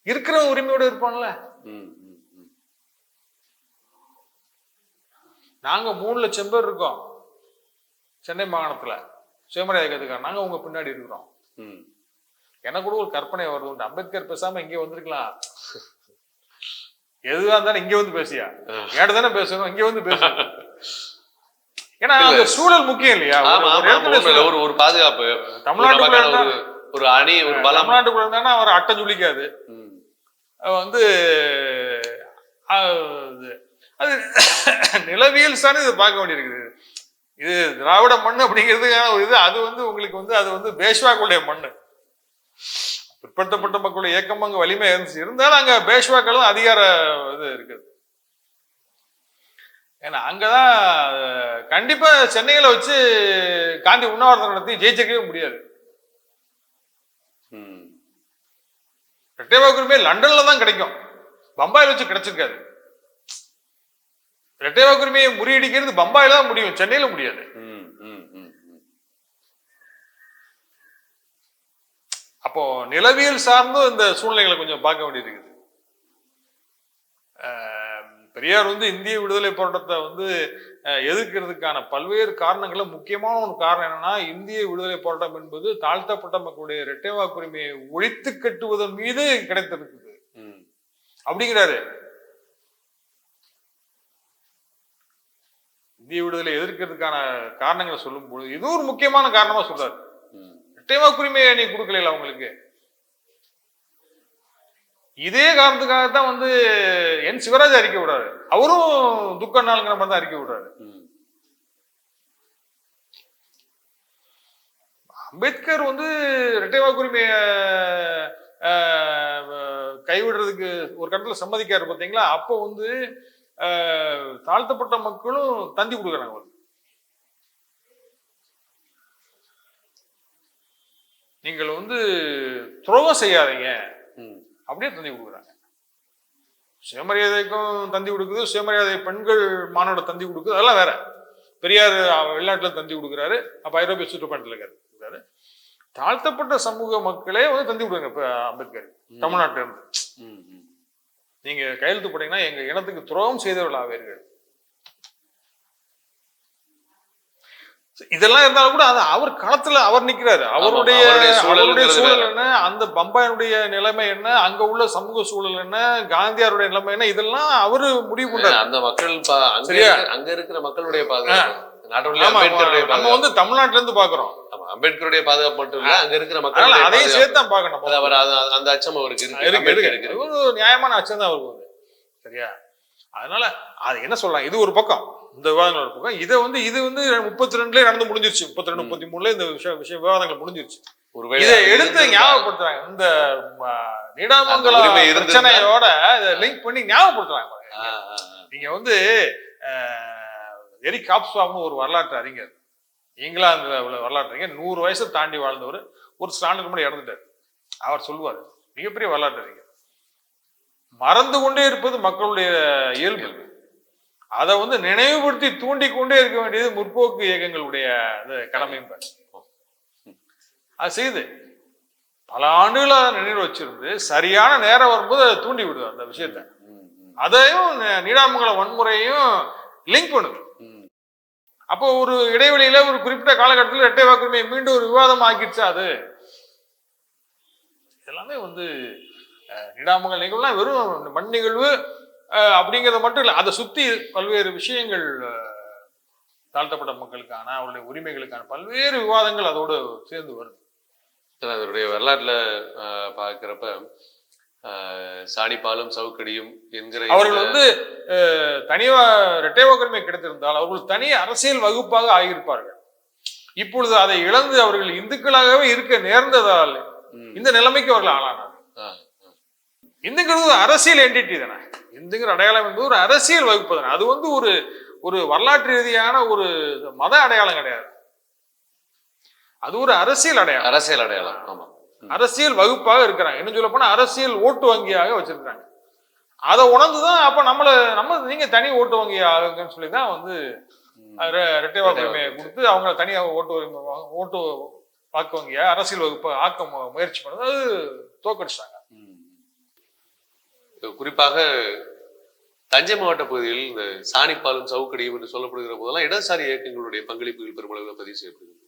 இருக்கிற உரிமையோட இருப்பான்ல. ம், ம், ம். நாங்க 3 லட்சம் பேர் இருக்கோம் சென்னை மாகாணத்துல சுயமரியாதை இயக்கத்துக்காக. நாங்க உங்க பின்னாடி இருக்கிறோம். ம். எனக்கு கூட ஒரு கற்பனை வருது, அம்பேத்கர் பேசாம இங்கே வந்திருக்கலாம். எதுவா இருந்தாலும் இங்க வந்து பேசியா, ஏட தானே பேசணும், இங்க வந்து பேசணும். ஏன்னா அந்த சூழல் முக்கியம் இல்லையா? ஒரு பாதுகாப்பு, தமிழ்நாட்டுக்குள்ள ஒரு அணி, ஒரு பலம். தமிழ்நாட்டுக்குள்ள இருந்தா அவர் அட்டை ஜொலிக்காது. வந்து அது நிலவியல் சார்ந்து இதை பார்க்க வேண்டியிருக்குது. இது திராவிட மண் அப்படிங்கிறதுக்கான ஒரு இது. அது வந்து உங்களுக்கு வந்து அது வந்து பேஷ்வாக்களுடைய மண். பிற்படுத்தப்பட்ட மக்களுடைய இயக்கம் அங்க வலிமை இருந்துச்சு. இருந்தாலும் அங்க பேஷ்வாக்களும் அதிகார இது இருக்குது. ஏன்னா அங்கதான் கண்டிப்பா சென்னையில வச்சு காந்தி உண்ணாவிரதம் நடத்தி ஜெயிச்சிருக்கவே முடியாது. இரட்டை வாக்குரிமை லண்டன்ல தான் கிடைக்கும், பம்பாயில வச்சு கிடைச்சிருக்காது. இரட்டை வாக்குரிமையை முறியடிக்கிறது பம்பாயில தான் முடியும், சென்னையில முடியாது. அப்போ நிலவியல் சார்ந்தும் இந்த சூழ்நிலைகளை கொஞ்சம் பார்க்க வேண்டியிருக்குது. பெரியார் வந்து இந்திய விடுதலை போராட்டத்தை வந்து எதிர்க்கிறதுக்கான பல்வேறு காரணங்கள முக்கியமான ஒரு காரணம் என்னன்னா, இந்திய விடுதலை போராட்டம் என்பது தாழ்த்தப்பட்ட மக்களுடைய இரட்டை வாக்குரிமையை ஒழித்து கட்டுவதன் மீது கிடைத்திருக்குது அப்படிங்கிறாரு. இந்திய விடுதலை எதிர்க்கிறதுக்கான காரணங்களை சொல்லும் பொழுது இது ஒரு முக்கியமான காரணமா சொல்றாரு. இரட்டை வாக்குரிமையை நீ கொடுக்கல அவங்களுக்கு. இதே காரணத்துக்காகத்தான் வந்து என் சிவராஜ் அறிக்கை விடுறாரு. அவரும் துக்க நாளுங்கிற மாதிரி தான் அறிக்கை விடுறாரு. அம்பேத்கர் வந்து இரட்டை வாக்குரிமைய கைவிடுறதுக்கு ஒரு கட்டத்துல சம்மதிக்காரு பாத்தீங்களா? அப்போ வந்து தாழ்த்தப்பட்ட மக்களும் தந்தி கொடுக்குறாங்க. நீங்கள் வந்து துரோகம் செய்யாதீங்க அப்படியே தந்தி கொடுக்குறாங்க. சுயமரியாதைக்கும் தந்தி கொடுக்குது, சுயமரியாதை பெண்கள் மாநாடு தந்தி கொடுக்குது, அதெல்லாம் வேற. பெரியார் வெளிநாட்டுல தந்தி கொடுக்குறாரு, அப்ப ஐரோப்பிய சுற்றுப்பயணத்துல இருக்காரு. தாழ்த்தப்பட்ட சமூக மக்களே வந்து தந்தி கொடுக்குறாங்க. இப்ப அம்பேத்கர் தமிழ்நாட்டில இருந்து நீங்க கையெழுத்து போட்டீங்கன்னா எங்க இனத்துக்கு துரோகம் செய்தவர்கள் ஆவீர்கள். இதெல்லாம் இருந்தாலும் கூட அது அவர் களத்துல அவர் நிக்கிறாரு. அவருடைய சூழல் என்ன, அந்த பம்பாயினுடைய நிலைமை என்ன, அங்க உள்ள சமூக சூழல் என்ன, காந்தியாருடைய நிலைமை என்ன, இதெல்லாம் அவரு முடிவு பண்றாரு. அந்த மக்கள் சரியா அங்க இருக்கிற மக்களுடைய பாதுகாப்பு நம்ம வந்து தமிழ்நாட்டுல இருந்து பாக்குறோம். அம்பேத்கருடைய பாதுகாப்பு மட்டும் இல்ல, அங்க இருக்கிற மக்கள் அதையும் சேர்த்து தான் பாக்கணும். அந்த அச்சம் அவருக்கு இருக்கு. ஒரு நியாயமான அச்சம் தான் அவருக்கு வந்து. சரியா? அதனால அது என்ன சொல்றாங்க, இது ஒரு பக்கம், இந்த விவாதங்கள் ஒரு பக்கம். இதை வந்து இது வந்து 32லயே நடந்து முடிஞ்சிருச்சு. 32 33 இந்த விஷய விவாதங்கள் முடிஞ்சிருச்சு. இதை எடுத்து ஞாபகப்படுத்துறாங்க. இந்த நீடாமங்கல பிரச்சனையோட லிங்க் பண்ணி ஞாபகப்படுத்துறாங்க. நீங்க வந்து எரிக் ஹாப்ஸ்பாம்னு ஒரு வரலாற்று அறிஞர், இங்கிலாந்துல உள்ள வரலாற்று அறிஞர், 100 வயசு தாண்டி வாழ்ந்தவர், ஒரு ஸ்டாண்டுக்கு முன்னாடி இறந்துட்டார். அவர் சொல்லுவார், மிகப்பெரிய வரலாற்று அறிஞர், மறந்து கொண்டே இருப்பது மக்களுடைய இயல்பு, அதை வந்து நினைவுபடுத்தி தூண்டி கொண்டே இருக்க வேண்டியது முற்போக்கு இயக்கங்களுடைய கடமை. அது செய்து பல ஆண்டுகளா நினைவு வச்சிருந்து சரியான நேரம் வரும்போது அதை தூண்டி விடுது அந்த விஷயத்த. அதையும் நீடாமங்கல வன்முறையும் லிங்க் பண்ணுது. அப்போ ஒரு இடைவெளியில ஒரு குறிப்பிட்ட காலகட்டத்தில் இரட்டை வாக்குரிமை மீண்டும் ஒரு விவாதம் ஆக்கிடுச்சு. அது எல்லாமே வந்து நீடாமங்கல நிகழ்வுலாம் வெறும் மண் நிகழ்வு அப்படிங்கிறது மட்டும் இல்லை, அதை சுத்தி பல்வேறு விஷயங்கள், தாழ்த்தப்பட்ட மக்களுக்கான அவருடைய உரிமைகளுக்கான பல்வேறு விவாதங்கள் அதோடு சேர்ந்து வருது. அதனுடைய வரலாற்றுல பார்க்கிறப்ப சாணிப்பாலும் சவுக்கடியும் என்கிற அவர்கள் வந்து தனியா இரட்டை வாக்குரிமை கிடைத்திருந்தால் அவர்கள் தனி அரசியல் வகுப்பாக ஆகியிருப்பார்கள். இப்பொழுது அதை இழந்து அவர்கள் இந்துக்களாகவே இருக்க நேர்ந்ததால் இந்த நிலைமைக்கு அவர்கள் ஆளானார். இந்துங்கிறது அரசியல் என்டிட்டி தானே. இந்துங்கிற அடையாளம் என்பது ஒரு அரசியல் வகுப்பு தானே. அது வந்து ஒரு வரலாற்று ரீதியான ஒரு மத அடையாளம் கிடையாது. அது ஒரு அரசியல் அடையாளம். அரசியல் அடையாளம். ஆமா. அரசியல் வகுப்பாக இருக்கிறாங்க. இன்னும் சொல்ல போனா அரசியல் ஓட்டு வங்கியாக வச்சிருக்காங்க. அதை உணர்ந்துதான் அப்ப நம்ம நீங்க தனி ஓட்டு வங்கி ஆகுங்கன்னு சொல்லிதான் வந்து இரட்டை வாக்குரிமையை கொடுத்து அவங்க தனியாக ஓட்டு வாக்கு வங்கியா அரசியல் வகுப்பை ஆக்க முயற்சி பண்ணது. அது தோக்கடிச்சாங்க. குறிப்பாக தஞ்சை மாவட்ட பகுதியில் இந்த சாணிப்பாலும் சவுக்கடியும் என்று சொல்லப்படுகிற போதெல்லாம் இடதுசாரி இயக்கங்களுடைய பங்களிப்புகள் பெருமளவில் பதிவு செய்யப்படுகிறது.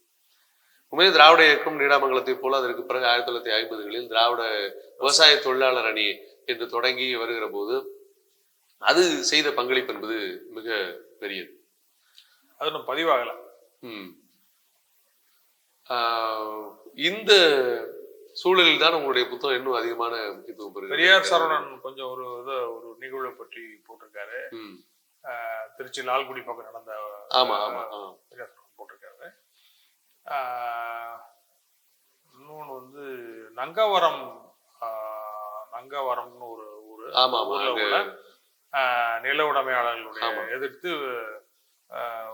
உண்மையில் திராவிட இயக்கம் நீடாமங்கலத்தை போல அதற்கு பிறகு 1950களில் திராவிட விவசாய தொழிலாளர் அணி என்று தொடங்கி வருகிற போது அது செய்த பங்களிப்பு என்பது மிக பெரியது. அது நம்ம பதிவாகல. இந்த சூழலில் தான் உங்களுடைய புத்தகம் இன்னும் அதிகமான முக்கியத்துவம் பெறுகிறது. பெரியார் சரவணன் கொஞ்சம் ஒரு நிகழ்வை பற்றி போட்டிருக்காரு. திருச்சி லால்குடி பக்கம் நடந்த பெரியார் சரவணன் போட்டிருக்காரு. இன்னொன்று வந்து நங்கவரம்னு ஒரு ஊர்ல நில உடைமையாளர்களுடைய எதிர்த்து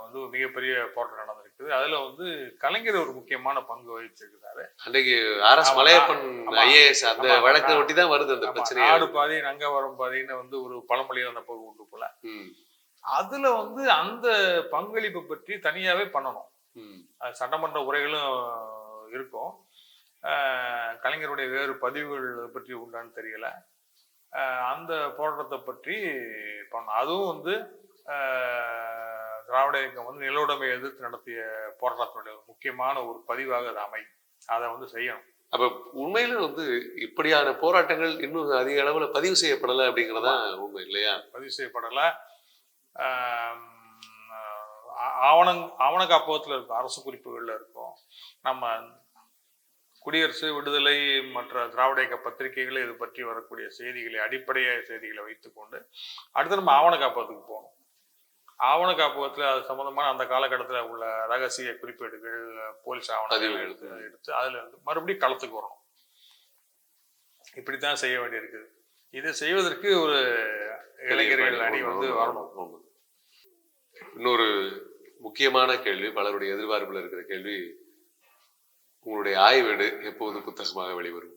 வந்து மிகப்பெரிய போராட்டம் நடந்திருக்குது. அதுல வந்து கலைஞர் ஒரு முக்கியமான பங்கு வகிச்சிருக்கிறாரு. அன்றைக்கு RS மலையப்பன் IAS அந்த வழக்கை ஒட்டி தான் வருது அந்த பிரச்சனை. ஆடு பாதி நங்கவரம் பாதின்னு வந்து ஒரு பழமொழி அந்த பங்கு உண்டு போல. அதுல வந்து அந்த பங்களிப்பு பற்றி தனியாவே பண்ணணும். சட்டமன்ற உரைகளும் இருக்கும். கலைஞருடைய வேறு பதிவுகள் பற்றி உண்டான்னு தெரியல. அந்த போராட்டத்தை பற்றி பண்ணணும். அதுவும் வந்து திராவிட இயக்கம் வந்து நில உடைமை எதிர்த்து நடத்திய போராட்டத்தினுடைய முக்கியமான ஒரு பதிவாக அது அமையும். அதை வந்து செய்யணும். அப்ப உண்மையில வந்து இப்படியான போராட்டங்கள் இன்னும் அதிக அளவுல பதிவு செய்யப்படலை அப்படிங்கிறதா உண்மை இல்லையா? பதிவு செய்யப்படல. ஆவண காப்பகத்துல இருக்கும், அரசு குறிப்புகள்ல இருக்கும். நம்ம குடியரசு விடுதலை மற்ற திராவிட இயக்க பத்திரிகைகளை இது பற்றி வரக்கூடிய செய்திகளை அடிப்படைய செய்திகளை வைத்துக்கொண்டு அடுத்து நம்ம ஆவண காப்பகத்துக்கு போகணும். ஆவண காப்பகத்துல அது சம்பந்தமான அந்த காலகட்டத்தில் உள்ள ரகசிய குறிப்பேடுகள், போலீஸ் ஆவணங்கள் எடுத்து அதுல இருந்து மறுபடியும் களத்துக்கு வரணும். இப்படித்தான் செய்ய வேண்டியிருக்குது. இதை செய்வதற்கு ஒரு இளைஞர்கள் அணி வந்து வரணும். இன்னொரு முக்கியமான கேள்வி, பலருடைய எதிர்பார்ப்புல இருக்கிற கேள்வி, உங்களுடைய ஆய்வேடு எப்போது புத்தகமாக வெளிவரும்?